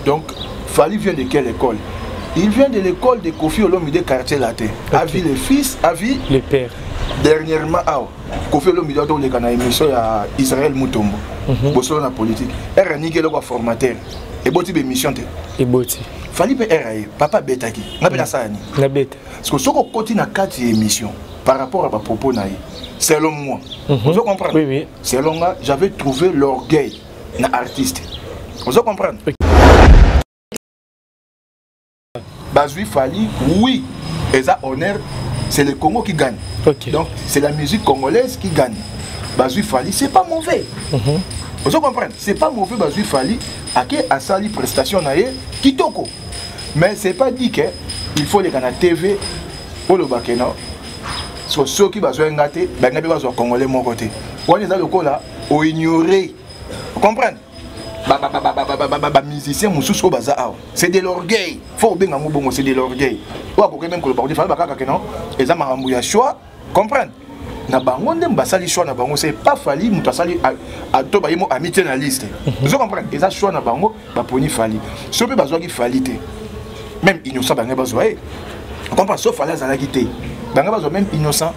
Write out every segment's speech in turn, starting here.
Donc, Fally vient de quelle école? Il vient de l'école de Kofi Olomide quartier latin. A vu les fils, a vu les pères. Dernièrement, Kofi Olomide dans les canaux émission à Israël Mutombo. Bosso la politique. Elle a niqué le formateur. Et boti émission te. Et boti. Fally pe RAE, papa betaki. Na beta ça ni. Na beta. Parce que ce qu'on continue à 4 émissions par rapport à ma propos naï. Selon moi. Vous comprenez? Oui, oui. Selon moi, j'avais trouvé l'orgueil d'un artiste. Vous comprenez? Bazui Fally, oui, et ça honneur, c'est le Congo qui gagne. Donc c'est la musique congolaise qui gagne. Bazui Fally, c'est pas mauvais. Vous comprenez? C'est pas mauvais Bazui Fally, à qui a sali prestation naïe, kitoko. Mais c'est pas dit que il faut les gagner TV pour le bakeno. Sur ceux qui besoin gâter, ben n'a pas besoin congolais mon côté. On est dans le coup là, on ignorer. Vous comprenez? Musicien Moussous au bazar. C'est de l'orgueil. Faut bien un mot, c'est de l'orgueil. Ou à même que le bordel fallait pas non. Et ça m'a rembouillé choix. Comprendre? Na bango ndem basali choix na bango c'est pas Fally muto sali à to ba yemo amitié na liste. Vous comprenez? Et ça choix na bango ba poni Fally. Ce peut besoin qui Fally té. Même innocent ba besoin. On comprend sauf Fally za la quitté. Ba besoin même innocent.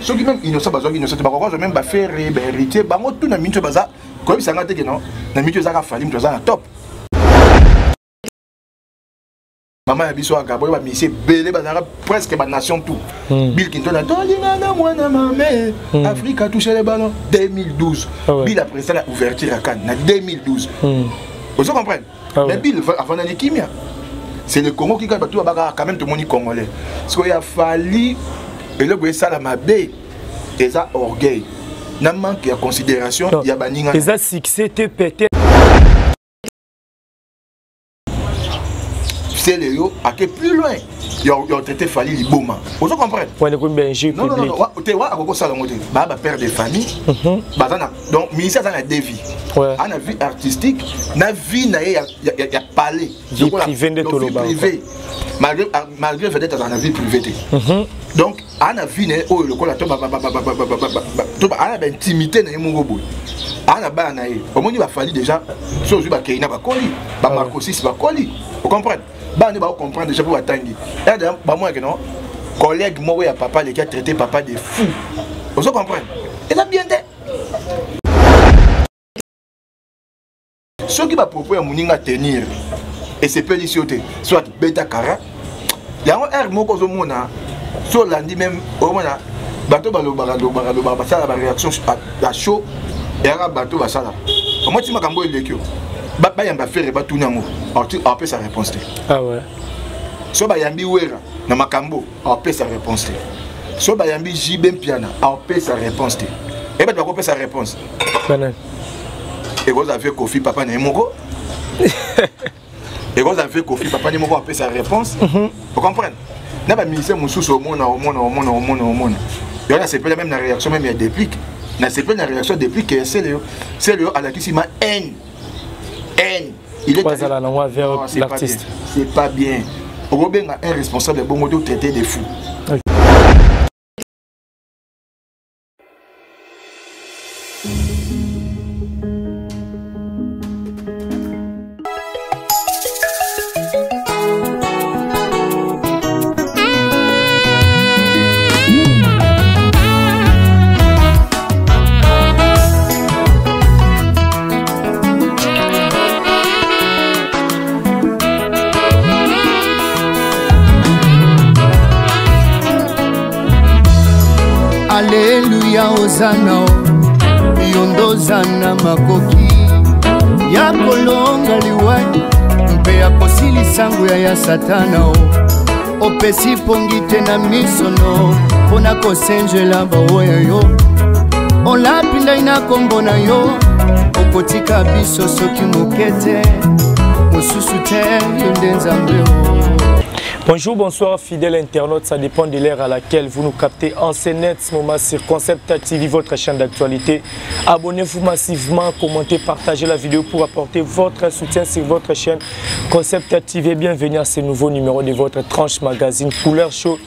Ceux qui même innocent besoin innocent ba ko même ba faire hériter bango tout na minto baza. Comme ça n'a que non, na mitu zaka Fally mutu za na top. Maman a biso akabo ba misi belé bazara presque ba nation tout. Bill Clinton a tolinga na mwana mamé. Afrique a touché les ballons 2012. Bill a présenté la ouverture à Cannes en 2012. Vous comprenez? Mais Bill avant d'aller Kimia. C'est le Congo qui gagne tout ba quand même tout le monde congolais. Parce qu'il a fallu et le boy ça la mabé et ça orgueil. N'a manque de considération, il y a baninga. Les succès te pété. C'est les yo à que plus loin. Ils ont traité Fally liboma. Vous comprenez? Non, non, non. Tu vois, à quoi ça l'ont dit? Bah, père de famille. Donc, ministère ça a des vies. On a vie artistique, na vie na y a parlé. Vie privée de tout le monde. Malgré peut-être dans la vie privée. Donc, on a vu oh le col a intimité na mon gobo. On a ba na y. Au moins il va falloir déjà chose ba keina ba koli, ba Marco 6 ba koli. Vous comprenez? Ba ne ba comprendre déjà pour atangi. Et d'ailleurs ba moi que non collègue moi ya papa les qui a traité papa de fou. Vous comprenez? Et ça bien fait. Ceux qui va proposer à Mouninga tenir et c'est pélicioté, soit bêta cara. Il y a un air moko zo mona. So lundi même au moins bateau balo ça la réaction à chaud et à bateau va ça là. Moi tu m'as cambo le kio. Ba yamba faire ba tunango. Après sa réponse. Ah ouais. So ba yambi wera na makambo après sa réponse. So ba yambi jibem piana après sa réponse. Et ba ko sa réponse. Et vous avez Kofi papa na moko. Et vous avez Kofi papa na moko après sa réponse. Vous comprenez? N'a pas mis Moussous au monde. Et on a c'est même la réaction même il déplique. On a c'est la réaction déplique c'est le à la qui m'a haine. Il est pas à la langue vers l'artiste. C'est pas bien. Robin a un responsable bon mot traité des fous. Alléluia Hosanna yondo zana makoki ya kolonga liwani mpe ya kosilisa nguya ya satana opesi pongi te na misono mpona kosenjela baoyo yo olapinda ina kombo na yo okotika biso soki moke te mosusu te yo nde nzambe Bonjour, bonsoir, fidèles internautes. Ça dépend de l'heure à laquelle vous nous captez en net ce moment sur Concept TV, votre chaîne d'actualité. Abonnez-vous massivement, commentez, partagez la vidéo pour apporter votre soutien sur votre chaîne Concept TV. Bienvenue à ce nouveau numéro de votre tranche magazine Couleur Show,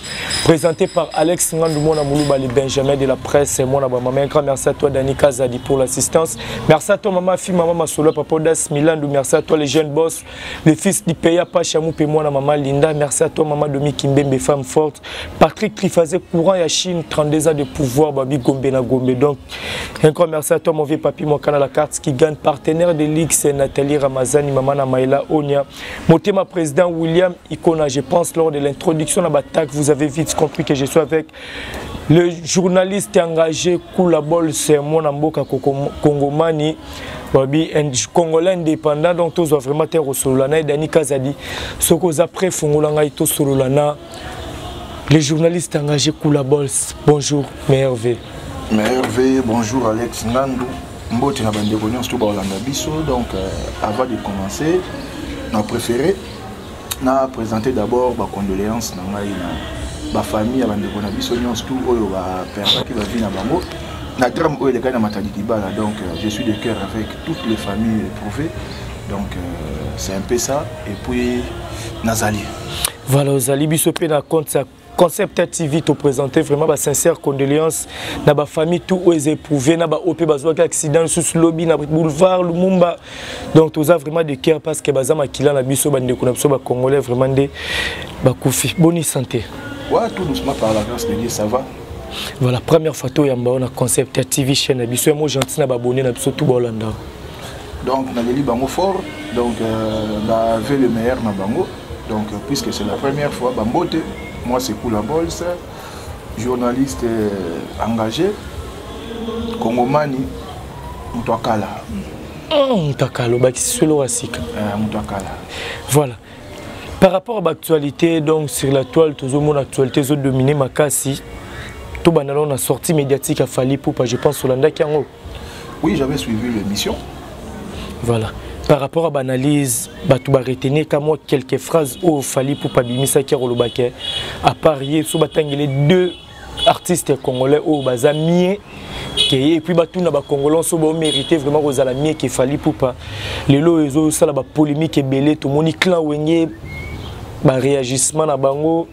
présenté par Alex Ngandoumouna Moulouba, le Benjamin de la presse. Mon maman, merci à toi, Dani Kazadi, pour l'assistance. Merci à toi, maman, fille, maman, Masolo, Papa Das Milandou. Merci à toi, les jeunes boss, les fils d'Ipeya, Pachamou, Pémouna, maman Linda. Merci à toi, maman Domi Kimbembe, femme forte. Patrick Trifazé, courant Yachine, 32 ans de pouvoir, Babi Gombe na Gombe. Donc, encore merci à toi, mon vieux papi, mon canal à la carte qui gagne. Partenaire de Ligue, c'est Nathalie Ramazani, maman Namaïla Onia. Motema, président William Icona. Je pense lors de l'introduction à la bataille, vous avez vite compris que je suis avec le journaliste engagé Koulabol, c'est mon amboka Kongomani. Babi, un Congolais indépendant, donc tous vraiment terre au Solana et Dani Kazadi. Ce que après Fongolanga et tout Solana, les journalistes engagés Koulabol. Bonjour, Merveille. Merveille, bonjour Alex Ngandou. Mbote na bande connaissance tout Baolanda Bisso. Donc avant de commencer, on a préféré présenter d'abord ma condoléance na ma famille à bande connaissance Bisso nyons tout oyo ba père qui va vivre na bango. Na drame oyo les gars na matadi bala, donc je suis de cœur avec toutes les familles éprouvées. Donc c'est un peu ça et puis Nazali. Voilà, Nazali Bisso pe na compte ça. Concept TV te présenter vraiment ma sincère condoléance na ba famille tout aux éprouvés na ba opé bazoa accident sous lobby na boulevard Lumumba. Donc tous a vraiment de cœur parce que bazama kila na biso bande ko na biso ba congolais vraiment de ba koufi bonne santé. Ouais, tout doucement par la grâce de Dieu ça va. Voilà, première photo yamba on a Concept TV chaîne na biso mo gentil na ba abonné na biso tout Bolanda. Donc na li bango fort, donc na veut le meilleur na bango. Donc puisque c'est la première fois bambote. Moi, c'est Koulabol, journaliste engagé, Congomani, Moutouakala. Moutouakala, Moutouakala. Voilà. Par rapport à l'actualité, donc sur la toile, tout le monde actualité, ils ont dominé Makassi. Tout le monde a sorti médiatique à Fali Poupa, je pense, sur l'Anda Kiango. Oui, j'avais suivi l'émission. Voilà. Par rapport à l'analyse, tu vas retenir quelques phrases où il fallait pour Pabimisa Kerolobake à parier sur les deux artistes congolais au Bazamie et puis tout na Congolais sont mérité vraiment aux alamiers qu'il fallait pour pas les lois ça la polémique et belé tout mon clan wenye ba réagissement na bango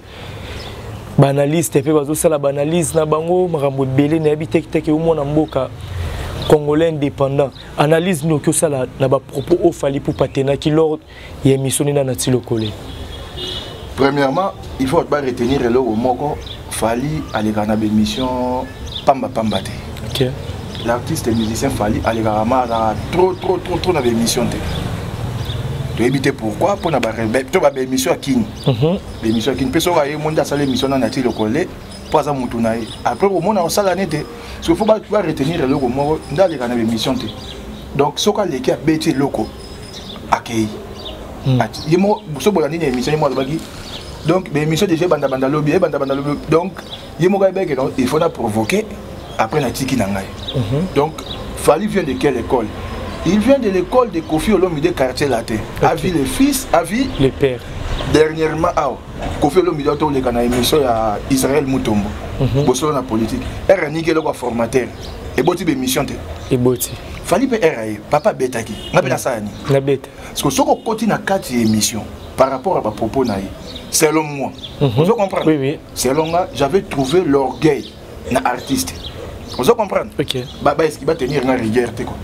banaliste et puis bazo ça la banalise na bango marambo belé na habité que au mona mboka Congolais indépendant. Analyse nous que ça là n'a pas propos au fali pour patena qui lors y a missionné dans notre locale. Premièrement, il faut pas retenir le moko fali aller gagner une mission pamba pambate. OK. L'artiste et musicien fali aller gagner trop dans l'émission té. Tu éviter pourquoi pour na ba émission à king. L'émission à king personne va y monter ça l'émission dans notre locale. Pas à Moutunaï. Après, au monde, on s'en a été. Ce qu'il faut pas retenir le mot dans les canaux d'émission. Donc, ce qu'on a l'équipe bêté locaux accueilli. Il y a une émission, donc, l'émission déjà banda lobby, donc, il faut la provoquer après la tiki nangai. Donc, Fali vient de quelle école? Il vient de l'école de Kofi Olomide quartier latin. Avis les fils, avis les pères. Dernièrement, Kofi Olomide a tourné dans l'émission à Israël Moutombo. Bosso la politique. Elle a niqué le formateur. Et boti l'émission. Et boti. Fali pe RAE, papa Betaki. N'a pas ça ni. La bête. Parce que ce qu'on continue à 4 émissions par rapport à ma propos naï. Selon moi. Vous comprenez? Oui, oui. Selon moi, j'avais trouvé l'orgueil d'un artiste. Vous comprenez? OK. Baba est-ce qu'il va tenir une rigueur quoi.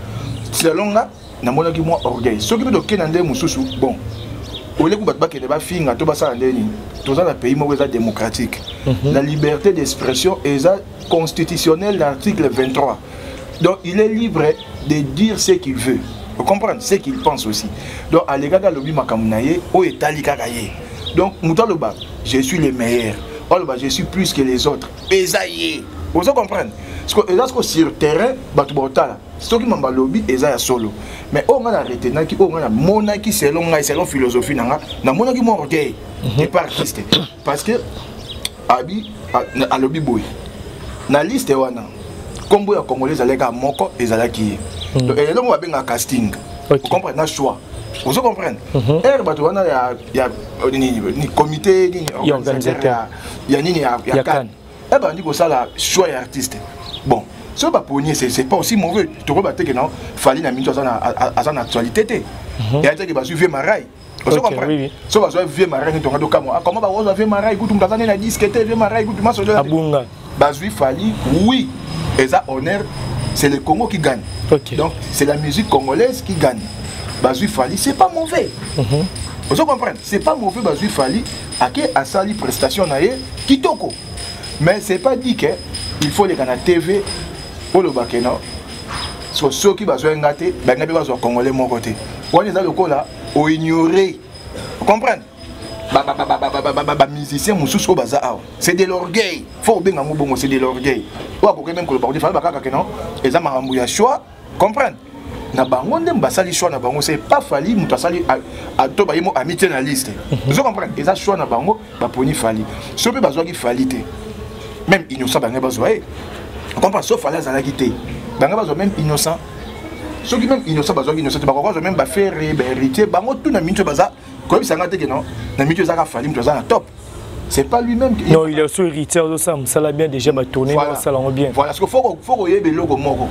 Selon moi, na mona ki moi orgueil. Ce qui veut dire que mususu bon. Au lieu que battre les bafinga to basa ndeni. Tous un pays mo démocratique. La liberté d'expression est constitutionnelle l'article 23. Donc il est libre de dire ce qu'il veut. Vous comprenez ce qu'il pense aussi. Donc à l'égard de lobby makamunaye o etali kakaye. Donc mutaloba, je suis le meilleur. Oloba je suis plus que les autres. Ezaye. Vous comprenez? Parce que sur le terrain, ce qui m'a lobby est solo. Mais on a arrêté, on a monaki selon philosophie, on a monaki mon orgueil. Et pas artiste. Parce que, à lobby boy, na liste wana, comme vous Congolais, les gars moko et zalaki. Donc, et là on va bien un casting. Vous comprenez, un choix. Vous comprenez? Il y a un comité, il y a organisateur, il y a Cannes. Eh bien, on dit que ça, la choix artiste. Bon, ce n'est pas aussi mauvais. Tu vois que non, fallait la mise à son actualité. Il y a des gens qui suivent Marais. Vous comprenez? Si vous avez Marais, comment vous avez Marais? Écoute, vous avez un disque, vous avez Marais, écoute, moi, je fallait, oui. Et ça, honneur, c'est le Congo qui gagne. Donc, c'est la musique congolaise qui gagne. Bazui Fali, c'est pas mauvais. Vous comprenez? C'est pas mauvais, Bazui Fali, à qui a sali prestation qui toko. Mais c'est pas dit qu'il faut les gagner à TV pour le bakeno. Sur ceux qui besoin de gâter, ben il besoin congolais mon côté. On est dans le cas là, on ignorer. Vous comprenez? Musicien mususu bazar. C'est de l'orgueil. Faut bien un bon, c'est de l'orgueil. Ou à côté même que le parti fallait bakaka non. Et ça m'a embrouillé choix. Comprendre? Na bango ndem basali choix na bango c'est pas fali mutu asali a to bayemo amitié na liste. Vous comprenez? Et ça choix na bango ba poni fali. Ce peut bazwa ki fali te. Même innocent banga bazwa. Vous comprenez? Sauf fali za la quitté. Banga bazwa même innocent. Ceux qui même innocent bazwa innocent ba ko même ba faire hériter bango tout na minto baza. Comme ça ngate que non, na minto za ka fali mutu za na top. C'est pas lui-même qui non, il est aussi héritier de ça, ça l'a bien déjà tourné, ça l'a bien. Voilà, parce qu'il faut y ait logo moko.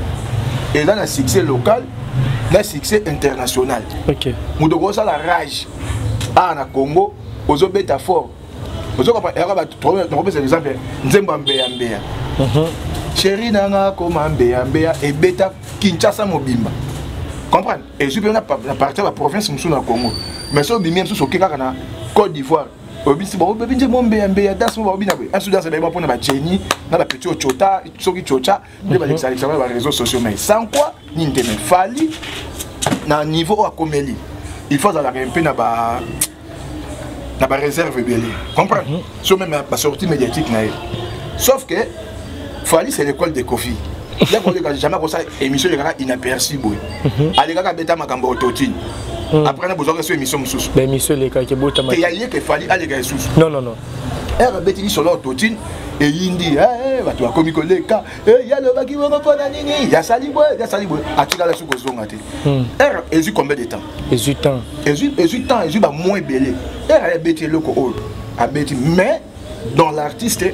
Et dans le succès local, le succès international. OK. Nous devons ça la rage. Ah, na Congo, aux obéta fort. Vous comprenez? On va exemple, Nzemba Mbeya Mbeya. Chéri nanga koma Mbeya Mbeya et beta Kinshasa Mobimba. Comprendre? Et je peux la partie de la province musu na Congo. Mais ça bi même sur Keka na Côte d'Ivoire. Obisi bon bébé Nzemba Mbeya Mbeya das mo bina be. En Soudan c'est bien pour na ba Jenny, na ba petit Ochota, soki Chocha, de ba les réseaux sociaux mais sans quoi ni te me fali na niveau à Komeli. Il faut aller un peu na ba réserve belé. Comprendre? Sur même la sortie médiatique na. Sauf que Fali c'est l'école de Kofi. Il y a jamais comme ça émission les gars inaperçu boy. Allez gars beta makambo autotune. Après on a besoin de cette émission sous. Ben émission les gars qui bota ma. Il y a lié que Fali allez gars sous. Non non non. Elle beti sur l'autotune et indi va tu comme collègue il y a le baki va pas nini. Il y a sali boy, atika la sous kozonga te. Elle est combien de temps? Elle ba moins belé. Elle a beti le ko a beti mais dans l'artiste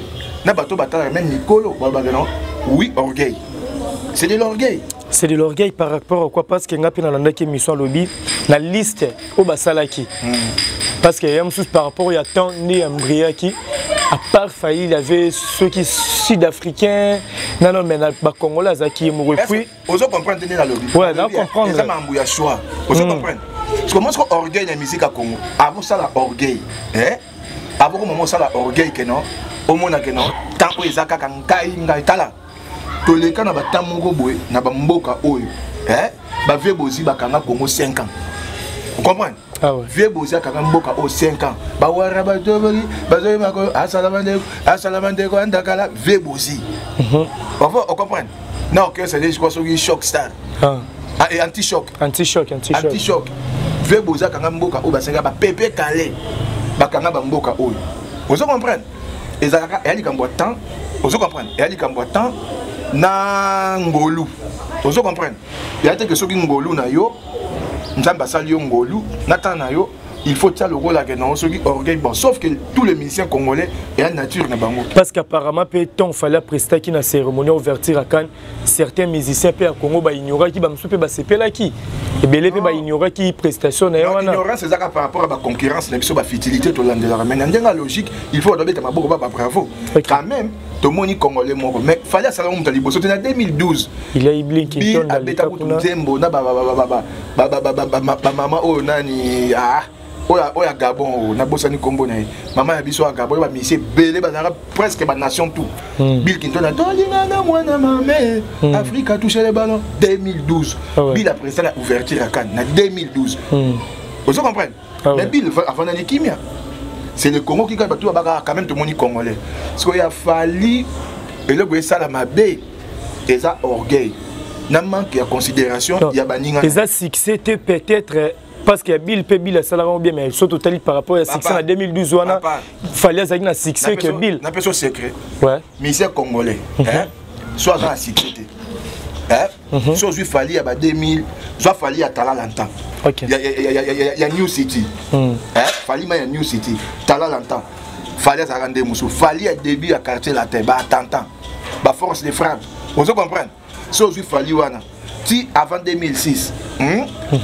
na bato batala même Nicolo non. Oui, orgueil. C'est de l'orgueil. C'est de l'orgueil par rapport à quoi? Parce que ngapi na landaki mission lobby la liste au basalaki. Parce que yam sous par rapport il y a tant ni Ambriaki à part failli il y avait ceux qui sud-africains non mais ba congolais zaki mo puis vous comprendre tenir la lobby. Ouais, là comprendre. Ça m'a embrouillé choix. Vous comprenez? Parce que moi ce orgueil la musique à Congo. Avant ça la orgueil. Hein? Avant moment ça la orgueil que non. Au monde que non. Tant que ezaka kangai ngai tala. To les cas na ba tamongo boy na ba mboka oyo ba vie bozi ba kanga Congo 5 ans. Vous comprenez? Ah ouais. Vie bozi kanga mboka o 5 ans. Ba wara ba dobeli ba zo mako asalamande ko andakala vie bozi. Parfois on comprend. Non que c'est des quoi sur choc star. Ah et anti-choc. Vie bozi kanga mboka o ba senga ba pepe calé. Ba kanga ba mboka oyo. Vous comprenez? Et ça a dit qu'en boit temps, vous comprenez? Il a dit qu'en boit temps, na ngolu. Vous comprenez? Il a dit que ceux qui ngolu na yo, nous avons passé le ngolu, natan na yo, il faut ça le rôle à gagner, ceux qui orgueil bon. Sauf que tous les musiciens congolais et la nature na bango. Parce qu'apparemment, il fallait prester qui na cérémonie ouverture à Cannes, certains musiciens pe à Congo ba ignorer qui ba msupe ba sepela qui. Et belé pe ba ignorer qui prestation na yo. Ignorance c'est ça par rapport à la concurrence, la biso ba futilité to landela. Mais dans la logique, il faut donner ta maboko ba bravo. Quand même tout le monde congolais moko mais fallait ça on tali bosso en 2012. Il a Ibling qui tourne dans le Nzembo na ba maman o nani oya Gabon na bosani kombo na maman ya biso à Gabon ba monsieur belé bazara presque ba nation tout. Bill Clinton a donné na mwana mamé Afrique a touché les ballons 2012. Bill a présenté la ouverture à Cannes en 2012. Vous comprenez? Mais Bill avant d'aller Kimia. C'est le Congo qui quand même tout le monde congolais. Parce qu'il a fallu et le ça la mabé et ça orgueil. N'a manque de considération, il y a baninga. Et ça succès peut-être parce que Bill peut Bill ça la bien mais ils sont totalement par rapport à succès en 2012 on a fallait ça un succès que Bill. N'a pas son secret. Ouais. Misère congolais, hein? Soit dans la succès. Hein? So je fali à 2000, je fali à Tala longtemps. OK. Il y a New City. Fali ma New City. Tala longtemps. Fali à Zarande Moussou. Fali à début à quartier la terre, attends. Ba force de frappe. Vous comprenez? So je fali wana. Si avant 2006.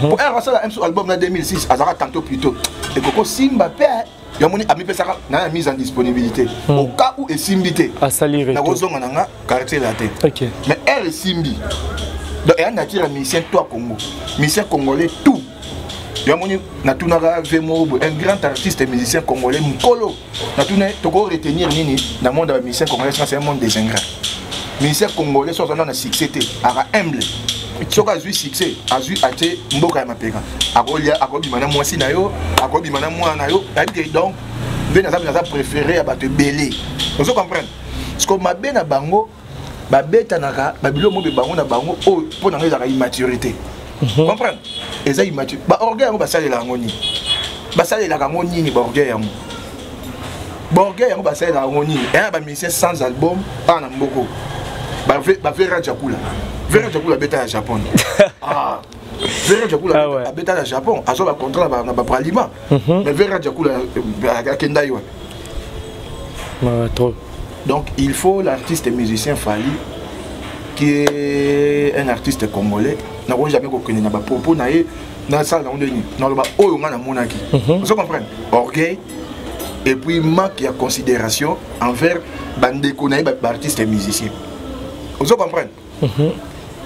Pour un album en 2006, Azara tantôt plus tôt. Et Coco Simba père. Il y a une mise en disponibilité. Au cas où est Simbité. À salir. Il y a quartier la tête. OK. Mais elle est Simbi. Donc elle a tiré un musicien toi Congo. Musicien congolais tout. Il y a un grand artiste et musicien congolais Mkolo. Tu peux retenir Nini dans le monde des musiciens congolais, c'est un monde des ingrats. Musicien congolais, c'est un succès. Humble. Si on a eu succès, on a eu acheté Mboka Mapega. Akobi mana mwasi na yo, akobi mana mwana na yo. Donc, ben na préféré à battre belé. Vous comprenez? Parce que ma ben na bango, ba beta naka, ba bilo mo be bango na bango oh pour na la immaturité. Vous comprenez? Et ça immature. Ba orgueil ba sale la ngoni. Ba sale la ngoni ni ba orgueil yango. Ba orgueil yango ba sale la ngoni. Et ba musicien sans album, pas na mboko. Ba Vera Jakula. Vera Jakula beta au Japon. Vera Jakula beta au Japon. Azo ba contrat na ba pralima. Mais Vera Jakula à Kendai wa. Trop. Donc il faut l'artiste et musicien Fali qui est un artiste congolais. N'a jamais connu na ba propos na ye na salle na ondeni. Na ba oyo nga na monaki. Vous comprenez? Orgueil et puis manque de considération envers bandeko na ba artiste et musicien. Vous comprenez?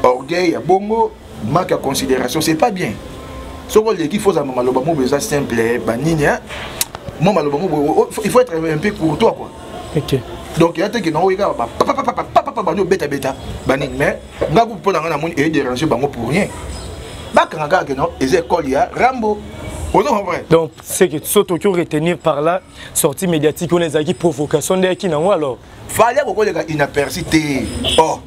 Orgueil, bongo, manque de considération, c'est pas bien. Ce qu'il faut à Mamaloba Mouba simple, il faut être un peu courtois quoi. OK. Donc il y a des gens qui ont papa bêta bêta, mais ngaku pour la monde et déranger bango pour rien. Bakanga que non, les écoles il y a Rambo. Donc c'est que ce que retenir par là sortie médiatique on les a qui provocation de qui non alors. Fallait beaucoup les gars inaperçus. Oh.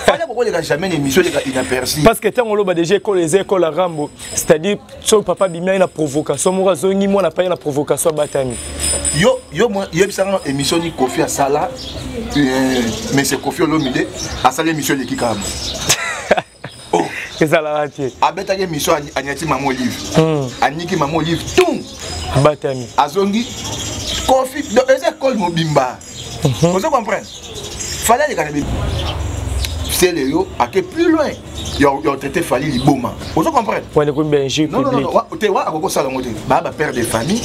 Fallait beaucoup les gars jamais une émission les gars inaperçus. Parce que tant on l'a déjà école les écoles à Rambo, c'est-à-dire son papa bimia une provocation, moi zongi moi n'a pas une provocation batami. Yo moi il y a une émission ni Kofi à Sala, mais c'est Kofi Olomide à Sala émission de Kikam. Oh. Que ça l'a raté. Abeta une émission à Niati Maman Olive. Aniki Maman Olive tout. Batami. Azongi Kofi dans les écoles Mobimba. Vous comprenez? Fallait les gars. C'est les yo à que plus loin. Ils ont traité Fali Liboma. Vous comprenez? Ouais, le Belgique. Non, tu vois, à quoi ça va père de famille.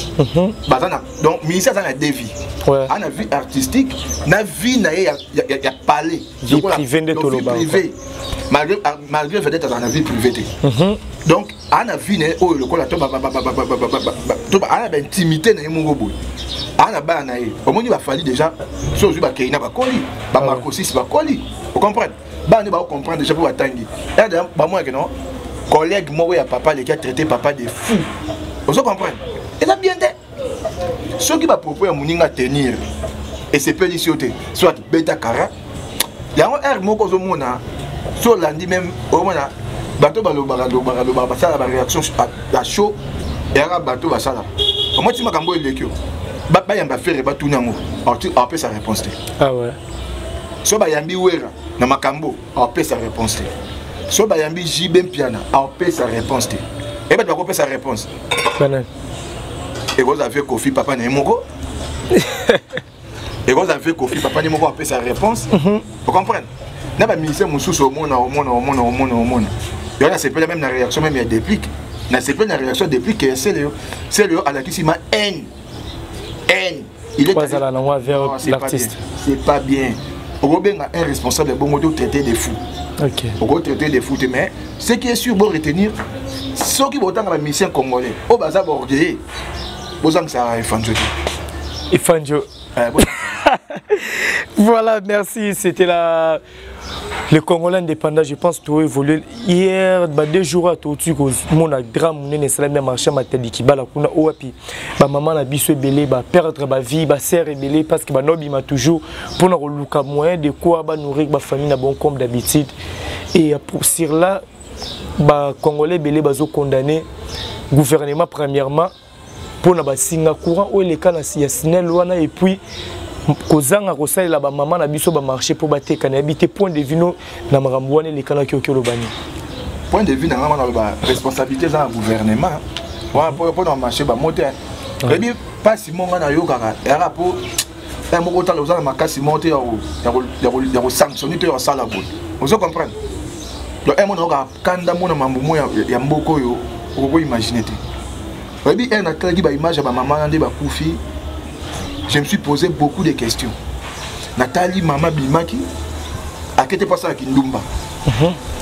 Donc, ministère dans la dévie. Ouais. On a vie artistique, na vie na y a parlé. Vie privée de tout le monde. Malgré vedette dans la vie privée. Donc, on a vu oh le col on a intimité na mon gobo. On a ba na y. Au moins il va falloir déjà so ju ba keina ba koli, ba Marco 6 ba koli. Vous comprenez? Ba ne ba comprendre déjà pour atangi. Et ba moi que non. Collègue moi ya papa les qui a traité papa de fou. Vous comprenez? Et là bien fait. Ce qui va proposer à Mouninga tenir et c'est pélicioté, soit bêta cara. Il y a un air moko zo mona, so lundi même au mona, bateau balo ça la réaction à chaud et à bateau va ça là. Moi tu m'as cambo le kio. Ba yamba faire ba tout nango. On peut sa réponse. Ah ouais. So ba yambi wera na makambo, on peut sa réponse. So ba yambi jibem piana, on peut sa réponse. Et ba tu vas sa réponse. Banane. Et vous avez Kofi Papa Nemoko. Et vous avez Kofi Papa Nemoko a fait sa réponse. Vous comprenez? N'a pas mis ça Moussous au monde. Il y a c'est pas la même réaction, même il y a déplique. C'est pas la réaction déplique, c'est le à la qui m'a haine. Il est pas à la langue vers l'artiste. C'est pas bien. Robin a un responsable bon de traiter des fous. OK. Pour traiter des fous, mais ce qui est sûr bon retenir, ceux qui vont dans la mission congolaise, au bazar bordier. Voilà, merci. C'était le Congolais indépendant. Je pense que tout a évolué. Hier, 2 jours à tout, mon drame, mon même marché, ma tête qui bala, kuna oapi. Ma maman a biso belé, ba perdre ma vie, ba sœur belé parce que ma nobi m'a toujours pour nous luka moyen de quoi ba nourrir ma famille na bon comme d'habitude. Et pour cela, ba Congolais belé bazo condamné gouvernement premièrement. Pour na basinga courant ou les cas na sinel wana et puis kozanga kosalela ba maman na biso ba marché pour bateka na habiter point de vue na marambwane les kana kyokyo lobani point de vue na ngama na ba responsabilité za gouvernement wa pour na marché ba moteur et bien pas si mon na yo kaka era pour un moko tala za makasi monter ya sanctionner to ya sala bout vous comprenez donc un mon ka kanda mona mambo ya mboko yo ko imaginer te et bien un ataki ba image ba maman ndé ba kufi. Je me suis posé beaucoup de questions. Nathalie, maman Bimaki, à qui était pas ça à Kindumba,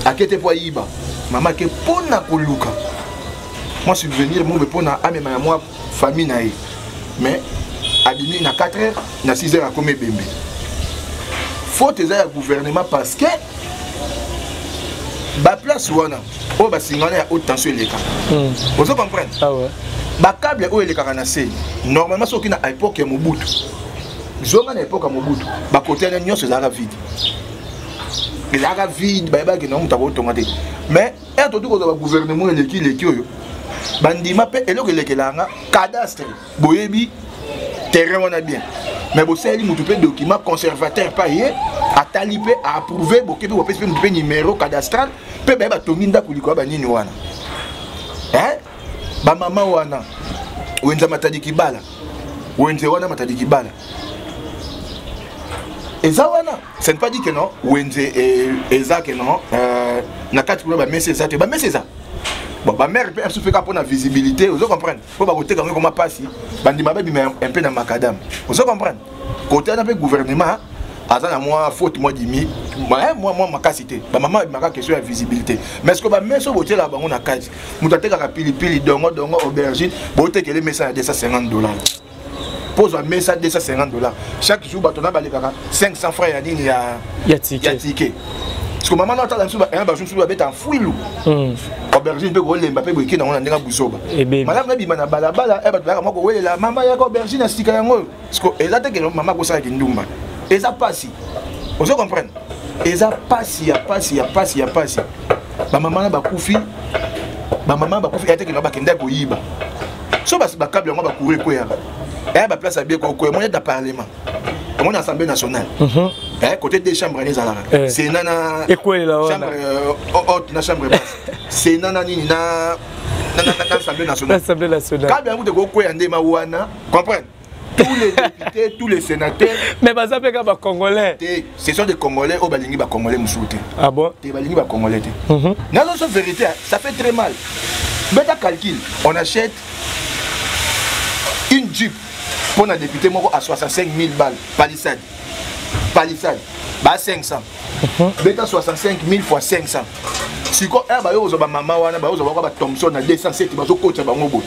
à qui était pas Iba, maman qui est pour na Koluka. Moi, subvenir, moi, pour na ame moi famille naïe. Mais à dîner na 4 heures, na 6 heures à comer bébé. Faut te dire au gouvernement parce que ba place wana, oh ba singana ya haute tension les cas. Vous comprenez? Ah ouais. Ba câble où il est caranacé. Normalement, ce qui n'a à l'époque est Mobutu. Zonga na époque à Mobutu. Ba côté de Nyon c'est la vide. Il a vide, ba ba qui non t'as automaté. Mais et tout le gouvernement le qui yo. Bandima pe elo que le kelanga cadastre. Boyebi terrain on a bien. Mais bo c'est mutu pe document conservateur payé à talipé à approuver bo ke bo pe numéro cadastral pe ba tominda kuliko ba nini wana. Hein? Ba mama wana wenza matadi kibala wenze wana matadi kibala eza wana ça ne pas dit que non wenze eza que non na kati pour ba messe ça te ba messe ça bon ba mère peut se faire pour la visibilité vous comprenez faut ba côté quand comment passer bandi mabe bi un peu dans macadam vous comprenez côté na pe gouvernement azana moi faute moi dimi moi makasité ba maman maka question ya visibilité mais ce que ba meso boté là bango na kati mutate ka pili dongo aubergine boté que les messages de $250 pose un message de $250 chaque jour batona ba le kaka 500 francs ya nini ya ticket parce que maman na tala nsuba un ba jour nsuba beta fouilou aubergine pe ko lemba pe boki na ona ndinga busoba madame nabi mana balabala e ba tala moko welela mama ya ko aubergine na sika yango parce que ezate que maman ko sa ki ndumba. Et ça passe. Vous comprenez? Et ça passe, il y a passe. Ma maman ba koufi. Ma maman ba koufi était que ba kenda ko yiba. So ba câble on ba courir ko ya. Et ba place à bien ko moyen de parlement. Mon assemblée nationale. Côté des chambres les ala. C'est nana chambre haute na chambre basse. C'est nana ni na assemblée nationale. L'assemblée nationale. Câble on de ko yande ma wana. Comprenez? Tous les députés, tous les sénateurs. Mais ça fait que Congolais. Ce sont des Congolais au Balingi Congolais Moussouté. Ah bon? Des Balingi Congolais. Non, c'est vérité, ça fait très mal. Mais t'as calcul, on achète une Jeep pour un député à 65 000 balles. Palissade. Bah 500. Beta 65 000 fois 500. Si quoi, bah yo ba maman wana ba yo ba Thompson à 207 ba zo coach ba ngobo.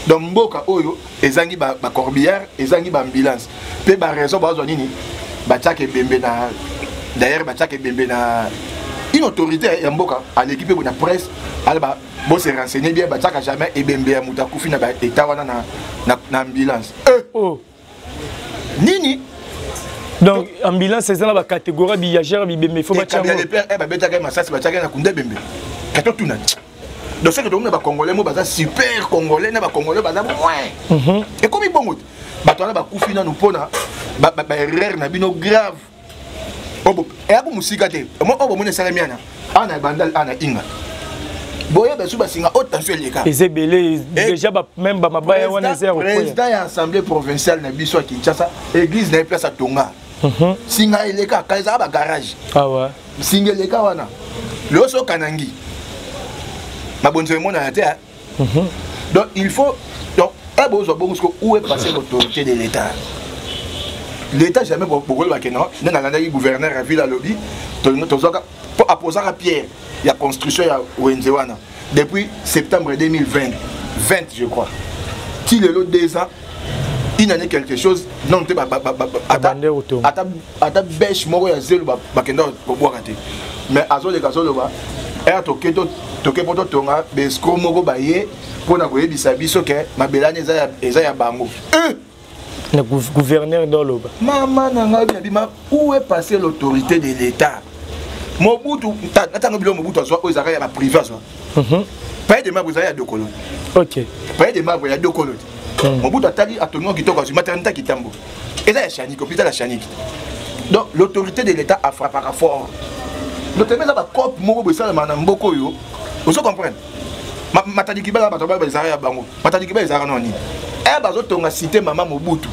Dans mboka oyo ezangi ba corbière ezangi ba ambulance pe ba raison ba zo nini ba tchake bembe na d'ailleurs ba tchake bembe na une autorité ya mboka à l'équipe de la presse elle ba bo se renseigner bien ba tchaka jamais et bembe ya muta kufi na ba état wana na ambulance nini donc ambulance c'est dans la catégorie viagère bi bembe faut ba tchaka les pères ba betaka masasi ba tchaka na kunde bembe kato tuna. Donc c'est que les Congolais sont super Congolais, les Congolais sont moins. Et comme ils sont bon, ils ont couffé dans nous pour erreur na bino grave. Et après musique ate, moi on va monter salamiana. Ana bandal ana inga. Boya ba suba singa haute tension les cas. Et belé déjà même ba mabaya wana zéro. Président de l'Assemblée provinciale na biso à Kinshasa, église na place à Tonga. Singa les cas, kaisa ba garage. Ah ouais. Singa les cas wana. Loso kanangi. Donc il faut où est passé l'autorité de l'État. L'État jamais beaucoup le gouverneur à Villa Lobby pour apposer à pierre la construction au Nzewana depuis septembre 2020 je crois. Si le lot des ans il y a quelque chose non tu à ta bêche moro ya zelo ba kenda ko boire mais azo le gazolo ba et toke poto tonga besko moko baye pona koyebisa biso ke mabelane eza ya bango le gouverneur d'Oloba mama nanga bima où est passé l'autorité de l'État Mobutu natanga bilo Mobutu azwa ozaka ya ba privé azwa paye de mabre ya deux colonnes paye de mabre ya deux colonnes Mobutu atali atonga kitoko azwa maternité kitambo Et ça, Chanique, hôpital à Chanique. Donc, l'autorité de l'État a frappé fort. Donc, tu as un cop, vous comprenez? Matadikiba, on a cité Maman Mobutu.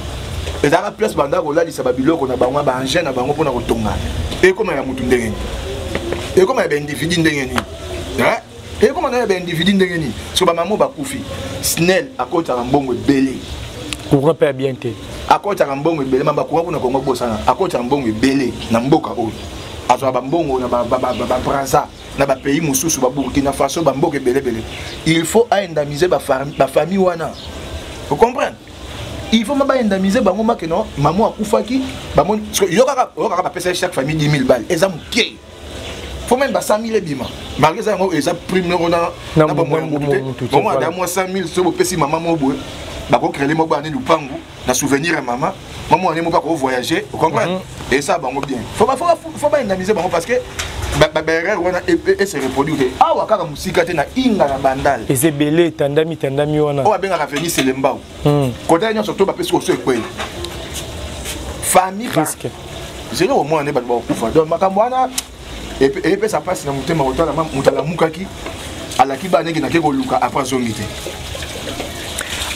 Et dans la place, on a dit que Babylone, on a un jeune, on a un tonga. Et comment il y a un individu? Et comment il y a un individu? Et comment il y a un individu? Sur ma maman, Bakoufi, Snell, à côté d'un bon belé. Courant pas bien été. À côté d'un bon belé, ma courant, on a Congo Bossana. À côté d'un bon belé, Namboka. À soit Bambongo, Braza, na ba pays Moussou, Burkina Faso, Bamboke belé belé. Il faut indemniser ma famille wana. Vous comprenez? Il faut indemniser ma maman que non, maman a koufaki, maman, il y aura pas chaque famille 10 000 balles. Et ça il faut même 100 000 bima. Malgré ça, ils ont pris le rona. Maman a moins 100 000 sur le PC maman mobo. Bah créer les mots année lupango, na souvenir à maman. Maman on pas voyager, vous comprenez? Et ça va bien. Faut pas indemniser maman parce que et se reproduire. Ah wakaka musika te na inga na bandal. Et c'est belé tandami wana. Oh benga revenu c'est lembao. Côté nyo surtout ba pesi ko so ekweli. Famille risque. Zelo au moins ne ba kufa. Donc makambo wana et ça passe na mutema otala mutala mukaki alaki ba ngi na ke ko luka après zongité.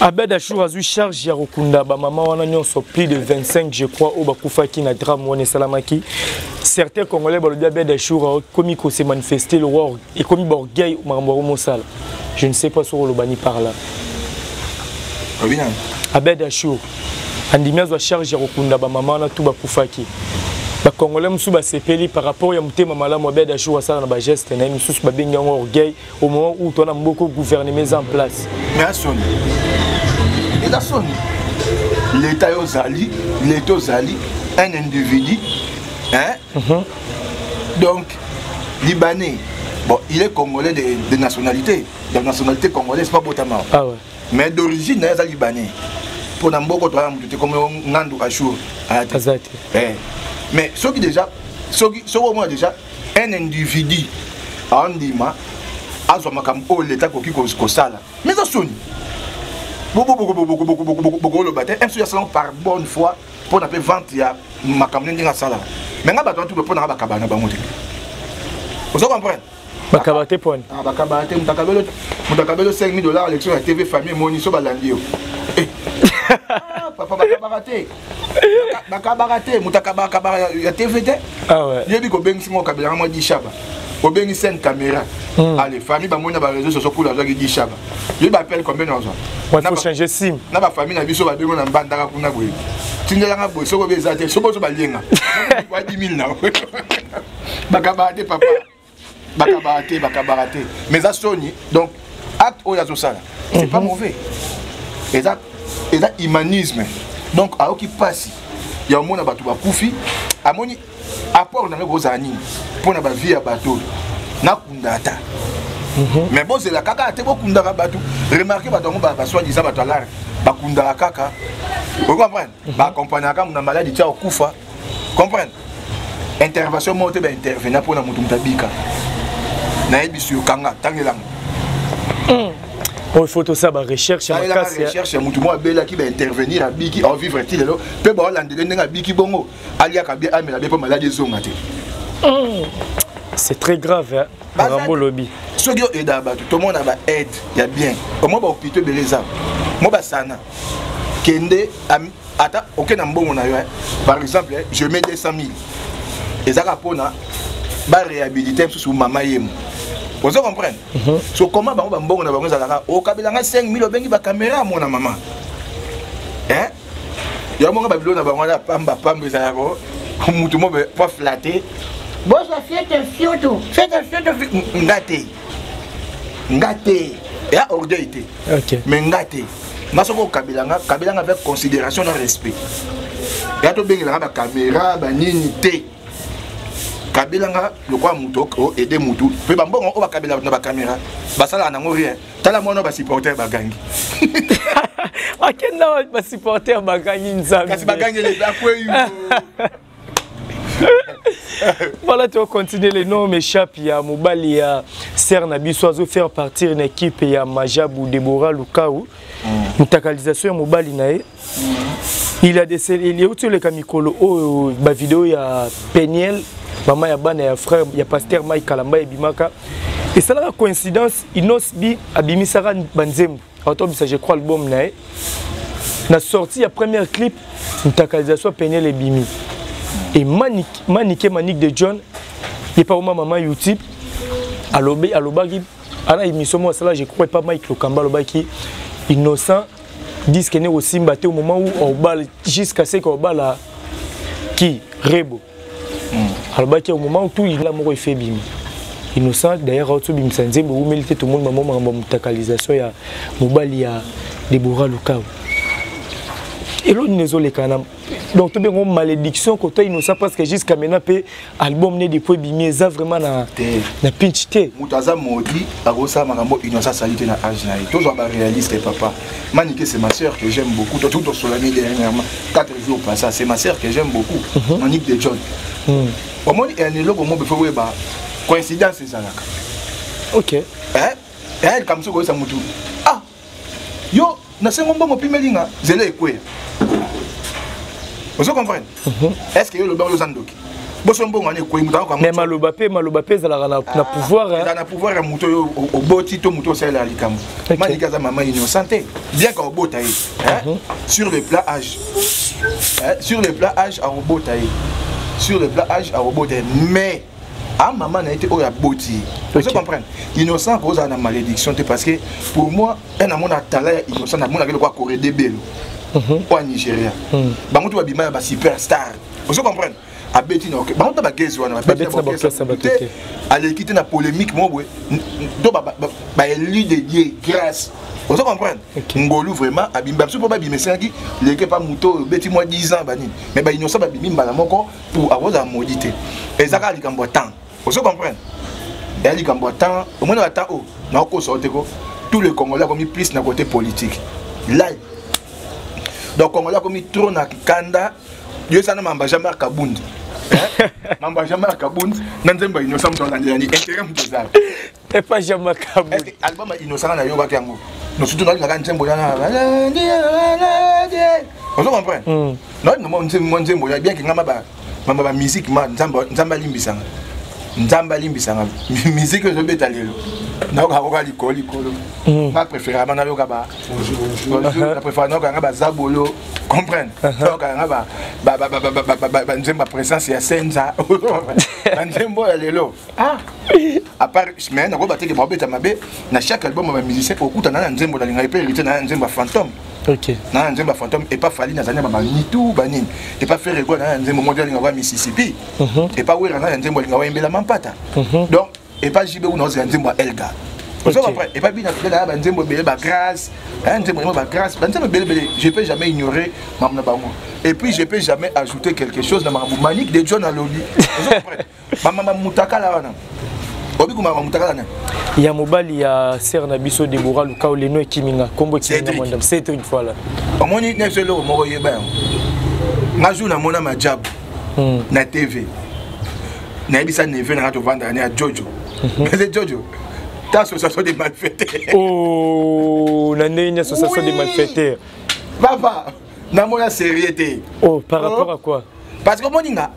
Abed Achour a eu charge ya Rokunda, ba maman wana nyonso plus de 25 je crois au bakufaki na drame wana salamaki. Certains Congolais balobi Abed Achour a commis ko se manifester le roi et commis borgueil makambo mosala. Je ne sais pas sur le bani par là. Abed Achour andimia zo charge ya Rokunda ba maman wana tout bakufaki. Ba Congolais musu ba sepeli par rapport ya mutema malamu Abed Achour sala na ba geste na musu ba benga orgueil au moment où ton mboko gouvernement en place. Mais à son l'État Zali, un individu, hein? Donc, Libanais, bon, il est congolais de nationalité, de nationalité congolaise, pas Botama. Ah ouais. Mais d'origine, il est Libanais. Pour Namboko, tu es comme Nandou Achour. Mais ce qui déjà, un individu, en Dima, a l'État qui sala. Mais ça sonne. Beaucoup le bâtiment, même par bonne foi pour n'appeler vente ya ma caméra dans la salle. Mais on va tout pour n'avoir cabane bamote. Vous comprenez? Bakabate point. Ah bakabate, mutakabelo $5,000 l'élection à TV famille moni so balandio. Papa bakabarate, mutakabaka ya TV. Ah ouais. Yebi ko bengi singo kabela mo di shaba. Ko bengi 5 caméras. Allez, famille bamona ba réseaux sociaux pour la joie di shaba. Je m'appelle combien d'argent? Il faut changer sim. Na ba famille na biso ba bengo na mbandaka kuna boye. Tindela nga boye soko bezate soko so balenga. Wa 10 000 na. Bakabate papa. Bakabarate. Mais ça soni donc acte oyazo sala. C'est pas mauvais. Et ça humanisme. Donc à qui passe il y a un monde à bateau bakufi amoni apport na ko zani pour na ba vie à bateau na kundata. Mais bon c'est la kaka te beaucoup kundaka bateau. Remarquez bateau ba soit disant bateau là ba kundaka kaka. Vous comprenez? Ba accompagner ka na maladie tia okufa. Comprenez? Intervention monte ba intervenir pour na mutu mutabika. Na ebisu kanga tangelang. Il faut tout ça, recherche, recherche, moi bela qui va intervenir à Biki, en vivre il là. Peu bon l'andélé à Biki bongo, alia kabi amela be pas maladie zongate. C'est très grave hein. Rambo lobby. Ce qui est d'abord tout le monde a aide, il y a bien. Moi ba hôpital beleza. Moi ba sana. Kende ata aucun mbongo na yo. Par exemple, je mets 200 000. Et ça rapona ba réhabiliter sous maman yemo. Vous comprenez? So comment ba mbongo na bango zalaka o kabela nga 5 000 obengi ba caméra mona maman. Hein? Ya monga ba bilo na bango na pamba zalako. Mutu mo pas flatter. Bon ça fait un photo. Ngate. Ya orgueil. OK. Mais ngate. Masoko kabela nga avec considération et respect. Ya to bengi la ba caméra ba nini te. Kabila le quoi muto aider mutu pe bambongo o ba kabila na ba caméra basala na rien tala mono ba supporter ba gangi akenda ba supporter ba gangi nzambe kasi ba gangi les akweyu. Voilà, tu vas continuer. Les noms m'échappent. Il y a Mobali, il y a Serna Bissoazo faire partir une équipe. Il y a Majabou, Deborah, Lukaou. Une localisation Mobali nae. Il a décédé, il y a aussi le camicolo, oh, ma vidéo, il y a Peniel, maman, il y a Ban, il y a frère, il y a pasteur Mike Kalamba et Bimaka. Et ça, la coïncidence, il nous dit, Abimi Sarah Banzem, je crois, l'album, na sorti la première clip, une tacalisation Peniel et Bimi. Et Manique de John, il n'est pas au maman YouTube, à l'obagi, à la émission, moi, ça là, je crois pas Mike Lokamba, l'obagi, innocent, disent qu'il est aussi mbatté au moment où on balle, jusqu'à ce qu'on balle qui Rebo. Alors, au moment où tout il a mort fait Bimi. Innocent, d'ailleurs, au Bimi Sanzembe, où milité tout le monde, maman, ma tacalisation, il y a Mobali, il y a Deborah Lukao. Et l'autre n'est pas canam. Donc tu as une malédiction côté innocent parce que jusqu'à maintenant l'album n'est depuis bimé ça vraiment na pinch té. Mutaza modi agosa makambo innocent salité na âge na. Toujours ba réaliste papa. Manique c'est ma sœur que j'aime beaucoup. Tout au solennel dernièrement 4 jours passés c'est ma sœur que j'aime beaucoup. Manique de John. Au moins il y a un logo mo befo ba coïncidence c'est ça là. OK. Elle comme ça ko ça mutu. Ah. Yo na sengo mbongo pimelinga zele ekwe. Vous comprenez? Est-ce que le barreau Zandoki? Mais Malobapé, ça a pouvoir. Ça a pouvoir au botito, muto, c'est la licam. Manikaza maman innocente. Bien qu'au botaï. Sur le plat âge. Sur le plat âge à robotaï. Sur le plat âge à robotaï. Mais, à maman a été au boti. Vous comprenez? Innocent cause à la malédiction. Parce que pour moi, un amon a talent innocent, un amon a quoi corée de belle. Au Nigeria. Bamutu wa bima ba superstar. Vous comprenez? A Betty na OK. Bamutu ba gezi wana. A l'équité na polémique mo boy. Do ba élu de Dieu grâce. Vous comprenez? Ngolu vraiment abimba so ba bimé sangi, leke pa muto Betty moi 10 ans bani. Mais ba innocent ba bimba na moko pour avoir la maudité. Et ça ka likambo temps. Vous comprenez? Et likambo temps, au moins na temps oh, na ko sorteko. Tous les Congolais ont mis plus na côté politique. Là donc on a commis trop na kanda Dieu ça n'a pas jamais Kabound mamba jamais Kabound nanzemba innocent dans l'année intérêt mutazala et pas jamais Kabound album innocent na yoba kango nous surtout dans la nzembo yana on comprend non moi nzembo ya bien que ngama ba musique ma nzamba limbisanga musique que je beta lelo na ko likoli ma préféré na yoka ba bonjour la préféré na ko ba zabolo comprendre donc ba nzemba présence ya senza nzembo ya lelo à part mais na ko ba teke ba beta mabe na chaque album ba musicien okuta na nzembo na linga epérité na nzemba fantôme. OK. Na nzemba fantôme et pas fali na zanya ba nitu banini et pas faire ego na nzembo modèle nga wa Mississippi et pas wera na nzembo nga wa embela mampata. Donc et pas jibe ou na nzembo Elga. Vous comprenez? Et pas bien na nzembo belé ba grâce, nzembo ba grâce, nzembo belé je peux jamais ignorer mamna ba moi. Et puis je peux jamais ajouter quelque chose dans ma manique de John Alobi. Vous comprenez? Mama mutaka la wana. Obi kuma mutaka la. Il y a Mobali, il y a Serre Nabiso, Deborah, Lukao, Leno et Kiminga. Combo Kiminga, c'est une fois là. Au moins, il y a un seul homme, il y a un jour, il y a un job na TV. Il y a un job à Jojo. C'est Jojo. Tu as l'association des malfaiteurs. Oh, il y a une association des malfaiteurs. Papa, il y a une sérieuté. Oh, par rapport à quoi? Parce que moi, il y a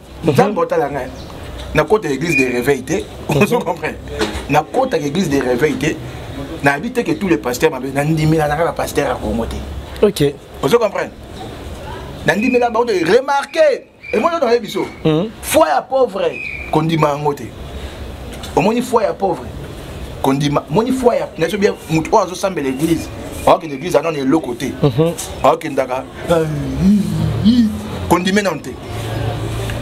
na côté l'église des réveillés, on se comprend. Na côté l'église des réveillés, na habité que tous les pasteurs m'avaient dit mais na pasteur à remonter. OK. On se comprend. Na dit mais là ba remarquer et moi dans les biso. Foi à pauvre qu'on dit mangoté. Au moins foi à pauvre qu'on dit moni foi à n'est bien muto azo semble l'église. Alors que l'église a dans le côté. Alors que ndaka qu'on dit menante.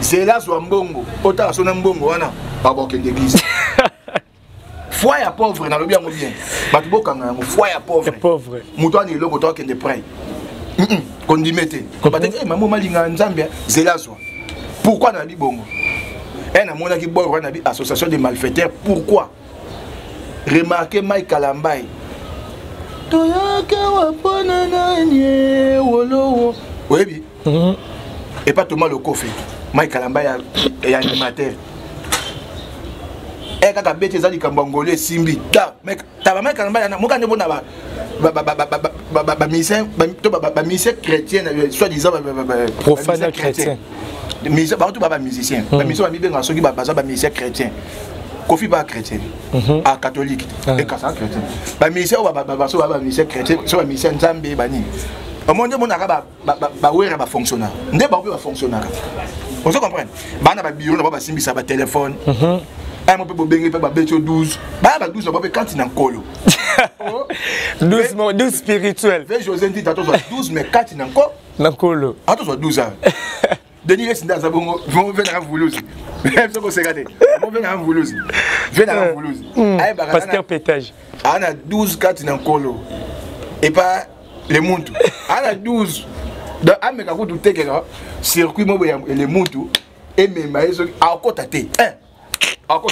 C'est là sur Mbongo, autant sur Mbongo, on a pas beaucoup d'église. Foi à pauvre, dans le bien ou bien. Batouboka, foi à pauvre. Pauvre. Mouton est là, autant qu'il est prêt. Qu'on dit mettez. Comme pas dire, maman malinga Nzambia, c'est là soit. Pourquoi n'a dit bongo? Un amon qui boit on a dit association des malfaiteurs. Pourquoi? Remarquez Mike Kalambay. Toyaka wapona nanye wolo. Oui, et pas tout le monde le coffre. Mike Kalamba est animateur. Et quand tu as bêté, tu as dit que Simbi. Mike Kalamba, tu as dit musicien chrétien, soi-disant profane chrétien. Musicien, musicien. Musicien chrétien. Kofi pas chrétien, catholique, et chrétien. Musicien, musicien chrétien, musicien Nzambe bani. Au monde mon arabe ba fonctionnaire. Ndé ba fonctionnaire. On se comprend. Ba na ba bureau na ba simbisa ba téléphone. Un peu pour baigner, pas 12. Bah, 12, on va quand il est en colo. 12 spirituel. José dit, 12, mais quand il est en colo. Attends, 12 ans. Denis est dans un bon, vont venir à Voulouse. Même si c'est gardé. Vont venir à Voulouse. Venez à Voulouse. Pasteur Pétage. On a 12 quand il est en colo. Et pas les montes. On a 12. Dans un mec à vous douter que circuit mobile et les montes. Et mes maïs à côté de tête. Encore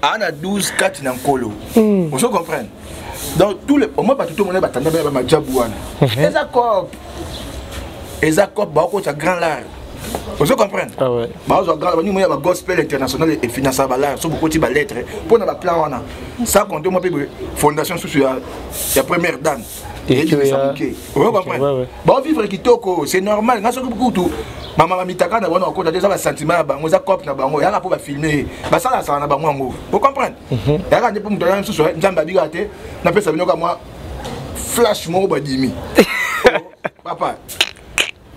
on a 12 4 dans colo. On se comprend. Donc tous les au moins pas tout le monde va attendre ma jabouane. Et ça cop ba ko grand lard. On se comprend. Ah ouais. Ba zo grand ni mo ya gospel international et finance ba lard so beaucoup ti ba lettre pour na ba plan wana. Ça compte moi fondation sous la première dame. Et tu on comprend. Bon vivre kitoko, c'est normal. Na so beaucoup tout. Maman mitaka na wana ko déjà ba sentiment ba ngoza cop na bango ya pour ba filmer ba sala na bango ngo vous comprenez ya ka pour mutana nsusu nzamba bigate na pesa binoka moi flash mo ba dimi papa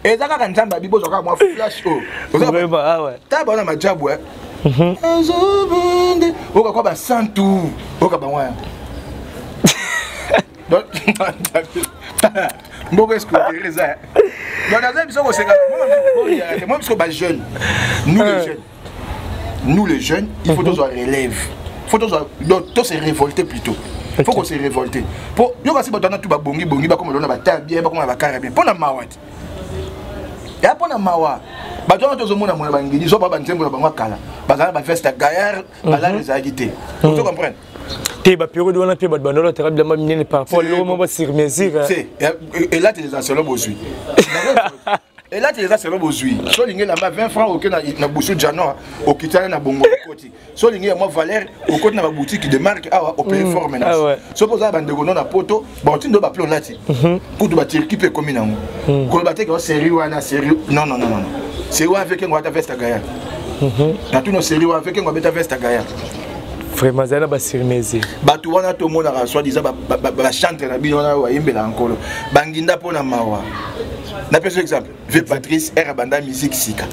et ça ka nzamba bibo zo ka moi flash vraiment ah ouais ta ba na majabu azobende o ka ko ba santu o ka ba wa donc Mboko est-ce que tu es ça? Moi, je suis jeune. Nous les jeunes, il faut que nous relève. Il faut que nous se révolter plutôt. Il faut qu'on se révolte. Pour nous, si on a tout bongi, bongi, comme on a bien, comme on a carré, pour la mawat. Et après la mawa, bah toi tu as mon amour bangi, ils sont pas bantés pour la bango kala. Bah ça va faire cette gaillard, bah là les agiter. Tu comprends? Tu vas période où on a fait votre bandeau, tu as bien miné par rapport au moment sur mesure. Et là tu les as seulement besoin. Et là tu les as seulement besoin. So lingue là 20 francs au na bouchou jano au kitana na bongo côté. So lingue moi Valère au côté na boutique de marque au pays fort maintenant. So posa bande gono na poto, bon tu ndo ba plan là ti. Ku do ba tirki pe comme nango. Ko ba te ko série wana série. Non. C'est où avec un veste gaya. Na tout nos série avec un veste gaya. Vraiment ça ba sirmezi. Ba tu wana to mona soit disant ba chanter na bino na wa yembela encore. Banginda pona mawa. Na par exemple, vieux Patrice era banda musique sika.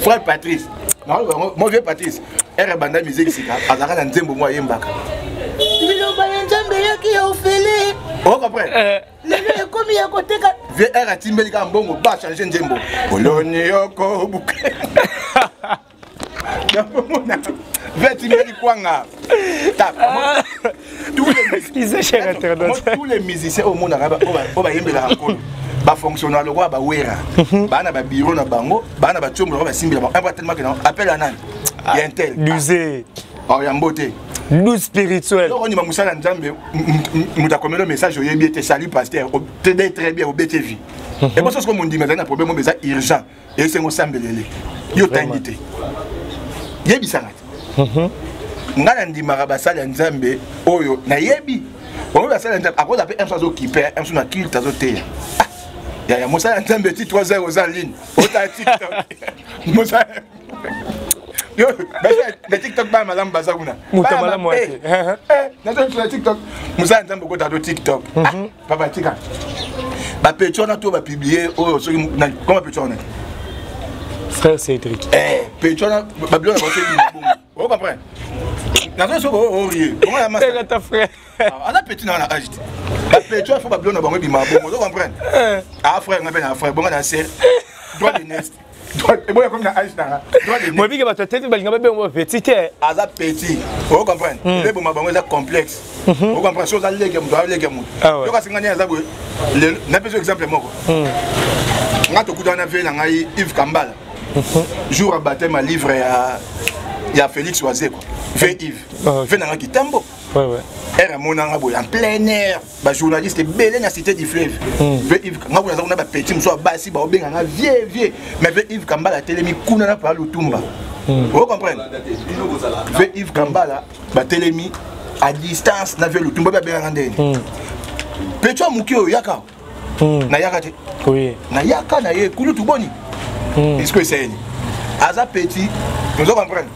Frère Patrice. Moi vieux Patrice era banda musique sika. Azaka na nzembo moi yembaka. Bilo ba nzembe yaki ya ofele. On comprend. Le komi ya koteka. Vieux era timbeli ka mbongo ba changer nzembo. Oloni yoko buke. Tous les musiciens au monde arabe ba fonctionnaire le roi ba wera ba na ba bureau na bango ba na ba tchombo ba simbi ba tellement que non appel à nan il y a un tel l'usé oh ya mbote nous spirituel donc on y va musala nzambe muta comme le message au yebi te salut pasteur très bien au BTV et moi ce que mon dit mais un problème mais ça urgent et c'est mon sambelele yo t'invité yebi sangat ngana ndimaka basala nzambe oyo na yebi on va basala nzambe akoza pe un sozo qui perd un sozo na kill tazoteya ya mosala nzambe ti 3 heures aux en ligne ota TikTok mosala yo ba TikTok ba malam baza kuna muta malam wate na zo TikTok mosala nzambe ko ta do TikTok papa tika ba pecho na to ba publier oyo so comment pecho na frère Cédric pecho na ba blona ba fait vous comprenez? Dans ce moment, comment la masse? C'est ta frère. On a petit dans la âge. La petit, il faut pas blonde, bon, vous comprenez? Ah frère, on appelle un frère, bon, on a serre. Droit de nest. Et moi, comme la âge là. Moi, je vais te dire que je vais petit. Ah, ça petit. Vous comprenez? Le bon, c'est complexe. Vous comprenez? Chose à l'également, à l'également. Je vais vous dire que n'a pas exemple moi. On a tout coup dans la ville, on a Yves Kambal. Jour à baptême, un livre à. Il y a Félix Oisé quoi. Fait Yves. Fait dans qui tambo. Ouais. Era monanga boy en plein air. Ba journaliste belé na cité du fleuve. Fait Yves. Ngabo na ba petit mso basi ba obenga na vieux. Mais fait Yves Kambala telemi kuna na pa Lutumba. Vous comprenez? Fait Yves Kambala ba telemi à distance na ve Lutumba ba benga ndeni. Pecho muki o yaka. Na yaka te. Oui. Na yaka na ye kulu tu boni. Est-ce que c'est Aza petit, nous comprenons.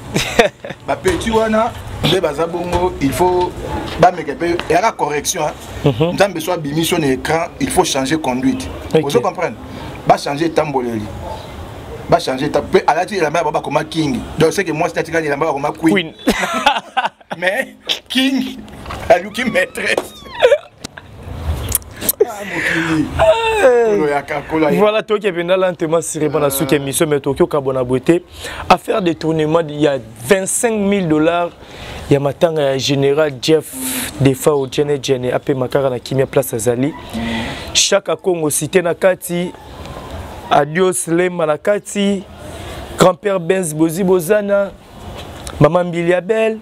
Ba petit wana, de baza bongo, il faut ba mekepe, il y a la correction. Nous avons besoin de mission écran, il faut changer conduite. Vous comprenez? Ba changer tamboleli. Ba changer ta peu à la tire la mère baba comme king. Donc c'est que moi c'est la mère comme queen. Mais king, elle lui qui maîtresse. Voilà, toi qui es venu lentement sur la sous émission, mais Tokyo Kabona Beauté. À faire des tournements, il y a $25,000. Il y a matanga général Jeff Defa au Jenny Jenny, après Makara na Kimia Place Azali. Chaque Congo cité Nakati, Adios Lema Nakati, grand-père Benz Bozi Bozana, maman Biliabel,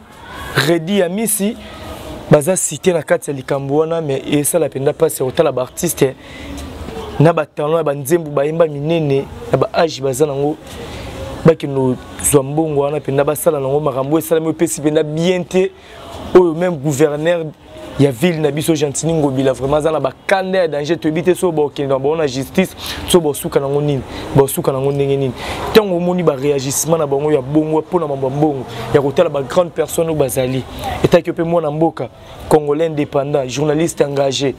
Redi Amisi. Baza cité na kati ya likambo wana mais esa la penda passe otala ba artiste na ba talent ba nzembu ba imba minene na ba age baza nango baki no zwambongo wana penda basala nango makambo esala me pesi penda bien te o même gouverneur ya ville na biso Gentini Ngobila vraiment za na ba kanda danger to bité so bo kenda bo na justice so bo suka nango nini bo suka nango ndenge nini tango moni ba réagissement na bango ya bongo pona mamba mbongo ya kotala ba grande personne ou bazali eta que pe mona mboka congolais indépendant journaliste engagé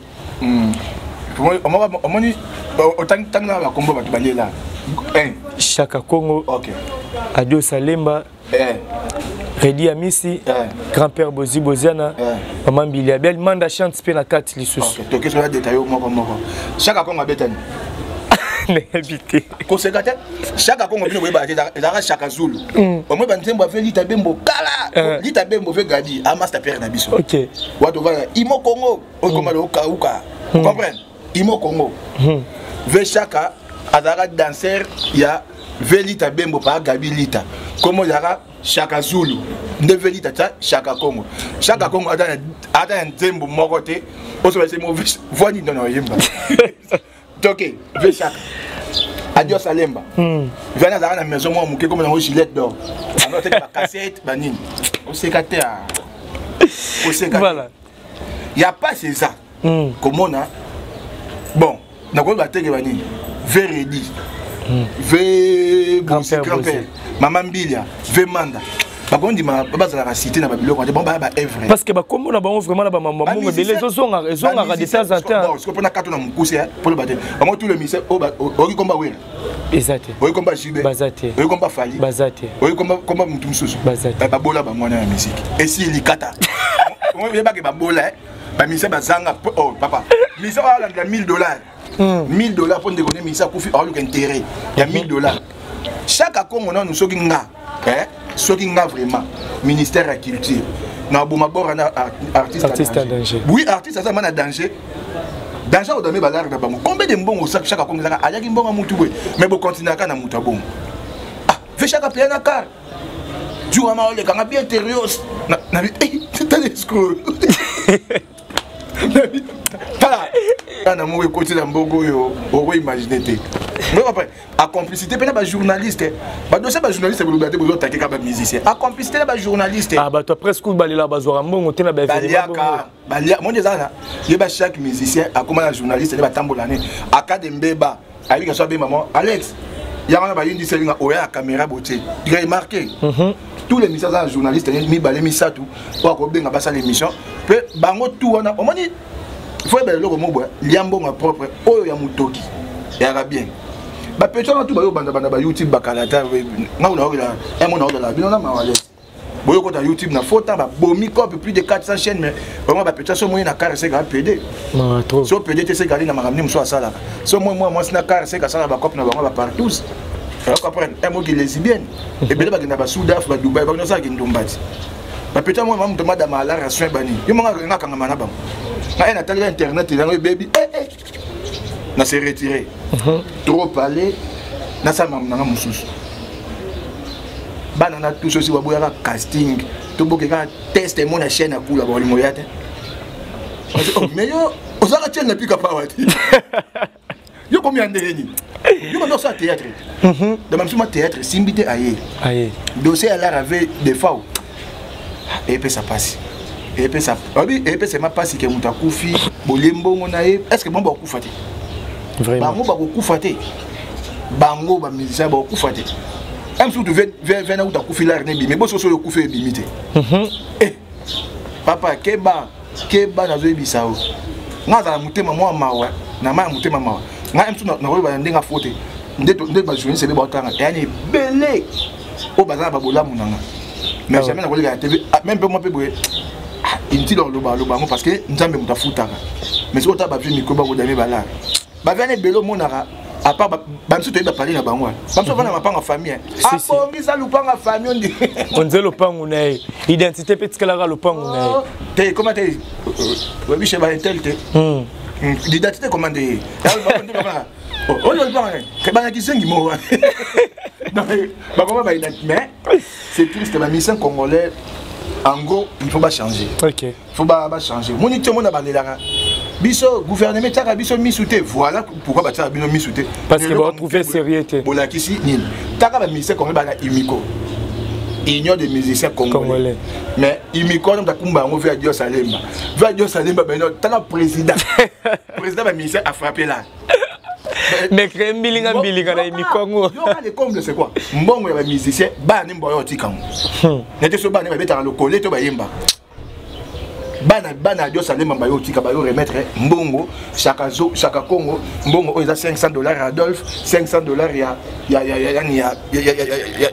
omoni autant na ba kombo ba balela Chaka Congo OK Adio Salemba Redi Amisi, grand-père Bozi Boziana, maman Biliabel, manda chante pe na kati lisusu. OK, to question détaillé moko. Chaka Congo abetani. Mais habité. Conséquent, Chaka Congo bino boyeba ezaka Chaka Zulu. Omwe bantembo afa lita bembo kala, lita bembo fe gadi, amasta père na biso. OK. Wato va Imo Congo, o koma lo uka. Comprendre? Imo Congo. Ve Chaka azaka danseur ya velita bembo pa gabi lita. Comment yara Chaka Zulu, Neveli Tata, Chaka Congo. Chaka Congo a un tempo moroté, on se fait mauvais, voix dans nos yemba. Ok, ve Chaka. Adios Salemba. Viens à la maison, moi, mon comme un gilet d'or. Alors, tu as la cassette, banine. On s'est gâté à. Voilà. Il n'y a pas c'est ça. Comme on a. Bon, on a quoi battre que banine. Véridi. Ve grand-père, maman Bilia, ve Manda. Par contre, il m'a pas cité dans Babylone. Bon, bah, œuvre. Parce que bah comme on a vraiment la maman, mais les autres ont des temps en temps. Parce que pour la carte on a poussé pour le battre. Moi tout le ministère, au combat oui. Exact. Au combat Jibé. Bazate. Au combat Fali. Bazate. Au combat Mutumsusu. Bazate. Bah bola bah moi na musique. Et si il kata. Moi je pas que bah bola, bah ministère bah zanga. Oh papa. Ministère a $1,000. $1,000 pour déconner, mais ça coûte intérêt. Il y a $1,000. Chaque Congo, nous sommes vraiment ministère de la culture. Nous avons artiste en danger. Oui, artiste en danger. Danger au domaine de l'art. Combien de bons chaque Congo a un bon amour, mais vous continuez à faire bon. Ah, fais chaque pied à car. Tu vas m'aller quand on bien intérieur. C'est un escroc. Voilà. On a côté dans Bogo yo, on va imaginer té. Mais après, à complicité peut-être journaliste. Bah dossier ba journaliste vous l'obéissez vous attaquer comme musicien. À complicité là ba journaliste. Ah bah toi presque bali là bazora mbongo té na ba événement. Balia mon déjà là, il ba chaque musicien a comment la journaliste ba tambolane. Akadembeba, avec ça be maman Alex. Il y a un bayin dit c'est là oya caméra beauté. Il a remarqué. Tous les musiciens journalistes mi balé mi ça tout. Pour ko benga ba ça l'émission. Pe bango tout on a on dit il faut que le mot liambo ma propre oyo ya mutoki ya bien ba petit on tout ba yo banda ba YouTube bakalata nga on a un mon ordre là bien on a ma boyo ko ta YouTube na photo ba bomi cop plus de 400 chaînes mais vraiment ba petit so moyen na car c'est grand PD so PD c'est gari na maramni mso asala so moi c'est na car c'est ka sala ba cop na ba partout alors comprendre un mot qui lesbienne et bien ba na ba Soudaf ba Dubai ba no sa ki ndombati ba petit moi maman demande à ma la ration bani yo nga kanga mana ba na internet il y baby na s'est retiré trop parler na sa maman na mususu bana na tout ceci wa boya casting to boke ka test mon na chaîne akula ba limo yate mais yo osaka chaîne na pika pa wati yo combien de ni yo dans ça théâtre de même sur théâtre simbité aye dossier à l'art avec des fois et puis ça passe et puis ça c'est ma passe que muta kufi bolembo monae est-ce que bon ba kufate vraiment bango ba kufate bango ba musicien ba kufate même si tu veux na uta kufi la ne bi mais bo so yo kufi bimité papa keba na zo bisao ngaza mutema mwa mawa na ma mutema mawa nga mtu na roba ndenga fote nde ba journée c'est ba tanga yani belé o bazana ba bola munanga mais jamais na kolega TV même peu moi peu boye inti dans le bango parce que nzambe muta futaka mais si ota ba vi mikoba ko dame bala ba vene belo monaka à part ba msu to ba parler na bango ba msu vana mapanga famille ah bon misa lupanga famille on dit on dit lupango na identité petit kala lupango na te comment te oui chez ba intel te l'identité comment de oh le plan que ba ki sengi mo non ba comment ba mais c'est triste la mission congolais en gros il faut pas changer OK faut pas changer moni tout monde ba lelaka biso gouvernement taka biso misouté voilà pourquoi ba taka biso misouté parce que va trouver sérieuxité bola kisi nini taka ba mission congolais ba imiko union des musiciens congolais mais imiko on ta kumba on veut Dieu Salemba ben non tala président ba ministère a frappé là mais créer mbilinga na imikongo yo ka le comble c'est quoi mbongo ya ba musicien ba ni mboyo tikango nete so ba ne ba betaka le coller to ba yemba bana Dieu Salemba ba yo tika ba yo remettre mbongo chaka Congo mbongo o eza $500 Adolphe $500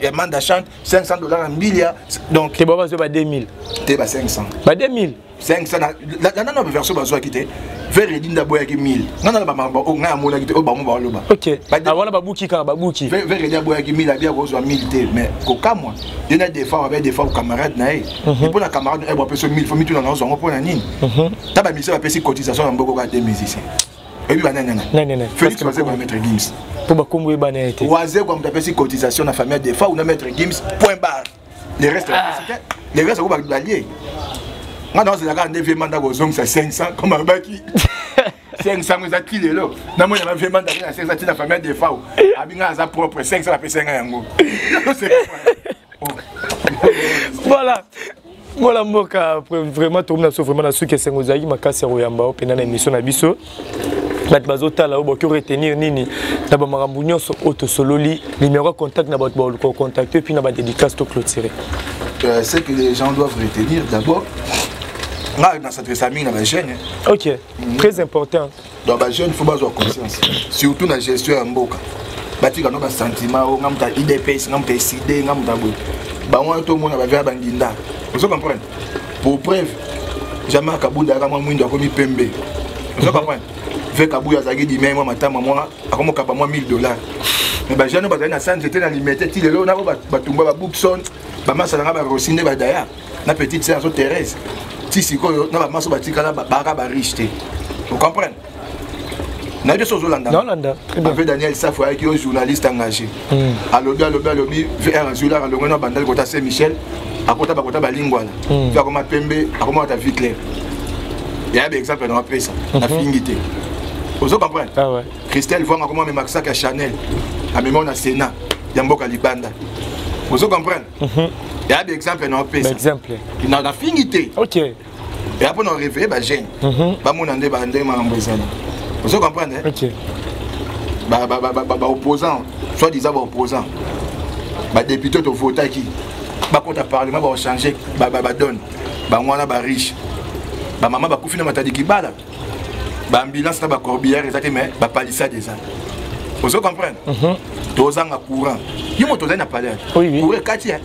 ya manda chante $500 Mbilia donc te baba zo ba 2000 te ba 500 ba 2000 500 la non version bazo akité vers edinda boya ki 1000 non ba mamba o nga mona kité o ba mo ba loba OK avant ba buki ka ba buki vers edinda boya ki 1000 abia ko zo 1000 te mais ko kamwa dena des fois avec des fois camarade na e pour la camarade e bo peso 1000 faut mi tout na zo ngo pona nini ta ba mise ba pesi cotisation mboko ka des musiciens et puis banana non Félix va se mettre Gims pour ba kombo ba na été oaze comme ta pesi cotisation na famille des fois ou na mettre Gims point barre les restes ko ba balier nga dans la grande vie mandat go zong 500 comme baki 500 za kilelo na mo na vie mandat na 500 na famille des fois abinga za propre 500 la pesa nga yango voilà mboka vraiment tout le monde vraiment na suki sengo zaki makasi royamba opena na émission na biso bat bazotala o boki retenir nini na ba makambu nyonso auto sololi numéro contact na bat ba contacter puis na ba dédicace to clôturer c'est que les gens doivent retenir d'abord dans cette famille, dans la jeune. OK, très important. Dans la jeune, il faut avoir conscience. Surtout dans la gestion en boca. Il y a des sentiments, il y a des IDPS, il y a des CD, il y a des tout le monde va faire bandinda. Vous comprenez? Pour preuve, jamais Kabunda a commis Pembe. Vous comprenez? Fait Kabouya Zagé dit même moi, moi, comme moi $1000. Mais les jeunes, j'étais dans l'immédiat, il y a des Bookson, Masala Rosine Badaya, la petite sœur Thérèse. Si quoi na ba maso batika na ba riche te vous comprenez na de choses Hollande avec Daniel Safo qui est journaliste engagé alobi vers Azula alongona bandal kota Saint Michel akota ba lingwana faire comme Pembe akoma ta vie claire il y a des exemples dans la presse na fingité vous comprenez ah ouais Christelle voit comment même Maxa à Chanel à même on a Sénat Yamboka Libanda vous comprenez il y a des exemples dans la presse exemple il n'a fingité OK et après on réveille ba jeune ba monande ba ndé mangambezana vous comprenez OK ba opposant soit disant ba opposant ba député to voter qui ba contre parlement ba changer ba donne ba ngwana ba riche ba maman ba kufina matadi kibala ba ambulance na ba corbière exactement mais ba palissade déjà vous comprenez tozanga courant yimo tozana palais oui pour quartier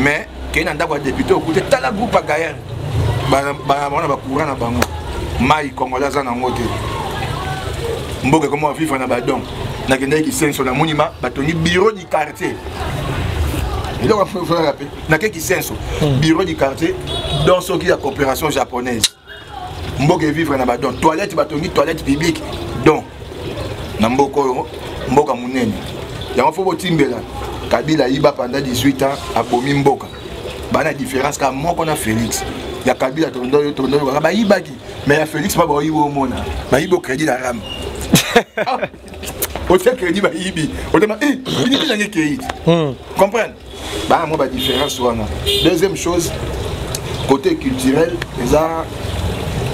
mais qu'il y a un député au côté de la groupe à Gaël. On a courant à Bango. Maï, Congolais, en côté. Mboka, comment vivre dans Badon. N'a qu'un qui sent sur le monument, bâtonnier, bureau du quartier. Et donc, il faut rappeler. N'a qu'un qui sent sur bureau du quartier, dans ce qui est la coopération japonaise. Mboka vivre dans Badon. Toilette, bâtonnier, toilette publique. Donc, Mboka Mouneni. Il y a un faux timbela. Kabila Iba pendant 18 ans à Bomi Mboka. Bana différence car moi qu'on a Félix. Il y a Kabila tondo ba Iba qui mais il y a Félix pas ba Ibo mona. Ba Ibo crédit la ram. Au fait crédit ba Ibi. On demande il n'y a rien qui est. Comprendre. Bah moi ba différence voilà. Deuxième chose côté culturel eza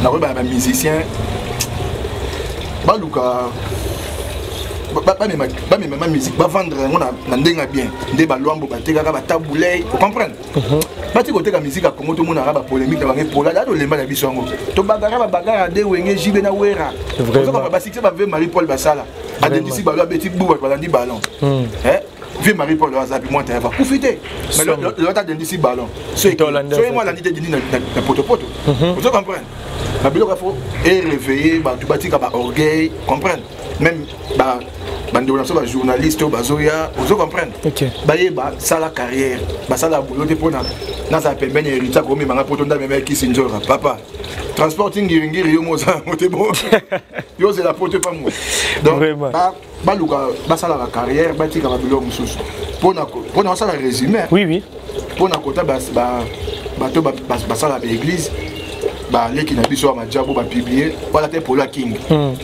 na ko ba musicien baluka ba même musique ba vendre na ndenga bien nde ba lwambo ba teka ba taboulay vous comprenez ba ti côté ka musique a Congo to mona ba polémique na ba pola da do lemba na biso ngo to bagara ba bagara de wenge jibe na wera so ko ba sikse ba ve Marie Paul Basala a de d'ici ba lo beti bu ba landi ballon Vieux Marie-Paul Wazabi moi t'as profité mais le tas d'ici ballon so moi la dit na poto vous comprenez ba bilo faut et réveiller ba tout bâti ka ba orgueil comprendre même ba bande de journaliste au bazoya vous comprenez ba yeba ça la carrière ba ça la boulot de pona na ça peut ben héritier comme manga poto nda même qui sinjora papa transporting ngiri yo moza moté bon yo c'est la poto pas moi donc ba luka ba ça la carrière ba tika ba bilo mususu pona ça la résumé oui pona kota ba to ba ça la église ba leki na biso ma jabo ba publier wala te Paula King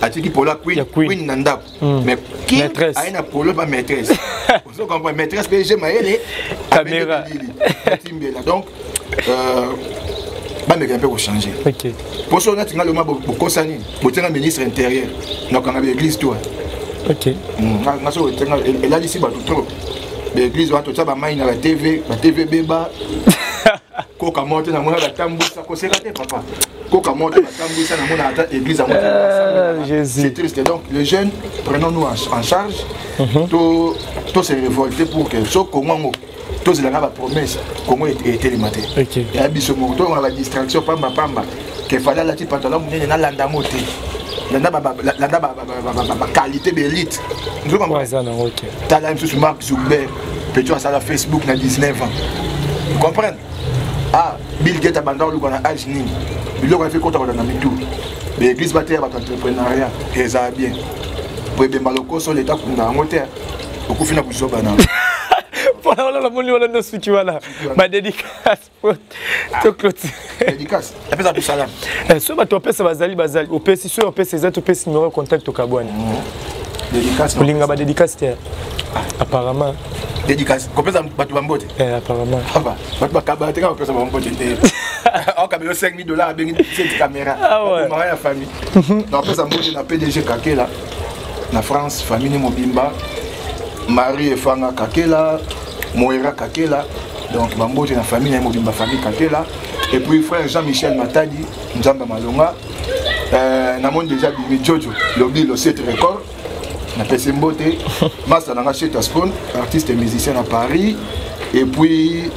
atiki Paula Queen nanda mais King aina Paula ba maîtresse vous comprenez maîtresse PG maele caméra timbela donc ba me un peu changer OK pour ça on a tinga le ma bokosani botenga ministre intérieur na kanga l'église toi OK na so tinga elle a dit si ba trop l'église wa to ba mai na la TV beba Koka monte na mona batambusa ko sekate papa Koka monte batambusa na mona ata église à monte Jésus c'est triste donc les jeunes prenons-nous en charge to se révolter pour que so Congo to la promesse Congo était le matin et abiso moto on a la distraction pamba que fallait la ti pantalon munene na landa moté landa ba qualité d'élite nous comprenons ça non OK talent sur Mark Zuckerberg peut-être ça la Facebook na 19 ans vous comprenez ah Bill Gates abandonne le qu'on a âge ni il a fait contre dans la tout l'église bâtie avec entrepreneuriat et ça bien pour bien maloko sur l'état pour dans moteur beaucoup finir pour soba na voilà la moni wala no switch wala ma dédicace pour to clôture dédicace après ça pour salam so ba to pesa bazali opesi so opesi za to pesi numéro contact to kabwana dédicace kulinga ba dédicace apparemment dédicace kopesa batu bambote apparemment papa batu bakabate ka kopesa bambote te on kamera $5,000 bengi cette caméra pour marier la famille donc pesa mbote na PDG Kakela na France famille Mobimba Marie et Fanga Kakela Moira Kakela donc bambote na famille Mobimba famille Kakela et puis frère Jean-Michel Matadi Nzamba Malonga na monde déjà Bimi Jojo lobby le 7 record na Pesembote, Master Nanga Cheta Spoon, artiste et musicien à Paris. Et puis,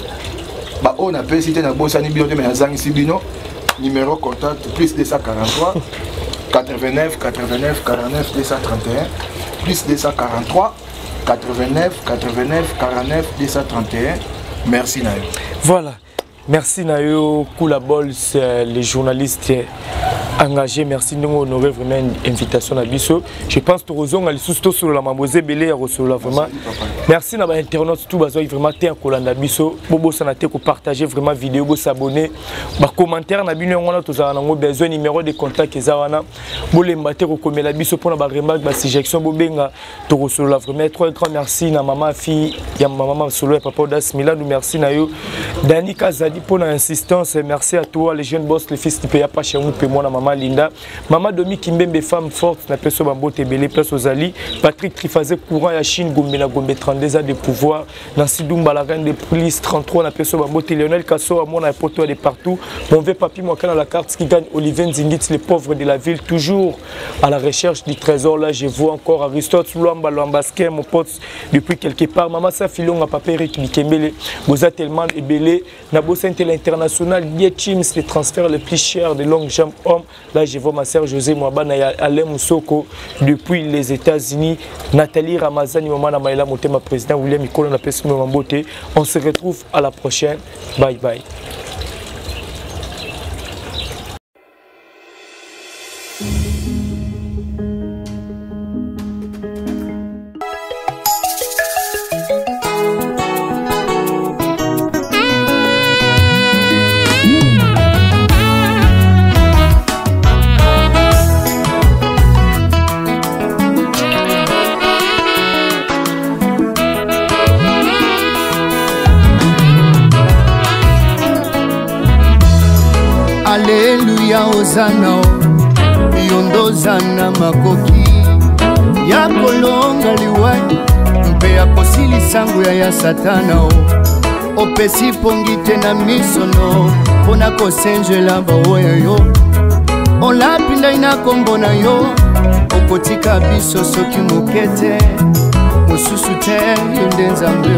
on a fait citer na Bossani Biote, mais Azangi Sibino, numéro contact plus 243 89 49 49 231 plus 243 89 89 49 231. Merci Nayo. Voilà. Merci Nayo Koulabol, les journalistes engagés. Merci de nous honorer vraiment une invitation à Bisso. Je pense que Rozon a les sous sur la Mambosé Belé à recevoir vraiment. Merci à l'internaute tout bazo vraiment t'es à Kolanda Bisso. Bobo Sanate pour partager vraiment vidéo, pour s'abonner, par commentaire na bino on a tous en besoin numéro de contact que zawana. Bolé mbaté ko komela Bisso pour na remarque ba suggestion bobenga to recevoir vraiment très grand merci na maman fille ya maman solo et papa Das Milan merci Nayo Dani Kazadi pour l'insistance. Merci à toi les jeunes boss les fils du pays pas chez nous pour moi maman Linda maman Domi Kimbembe femme forte na peso bambo tebele place aux Ali Patrick Trifazé courant ya Chine Gombe na Gombe 32 ans de pouvoir Nancy Dumba la reine de police 33 na peso bambo Lionel Kasso à mon poto de partout mon vieux papy moi quand la carte qui gagne Olivier Nzingit les pauvres de la ville toujours à la recherche du trésor là je vois encore Aristote Luamba Luambasque mon pote depuis quelque part maman sa filon à papa Eric Bikembele Boza tellement ébélé na bossa international Biet Teams les transferts les plus chers de longue jambe homme là je vois ma sœur José Mwabana Alain Moussoko depuis les États-Unis Nathalie Ramazani maman na Maïla Motema président William Mikolo na Pesmo Mambote on se retrouve à la prochaine bye bye. Alléluia ozana yondozana makoki ya kolonga liwai mpe ya kosilisa nguya ya satana opesi pongi te na misono mpona kosenjela baoyo yo olapinda ina kombo na yo okotika biso soki moke te mosusu te yo nde nzambe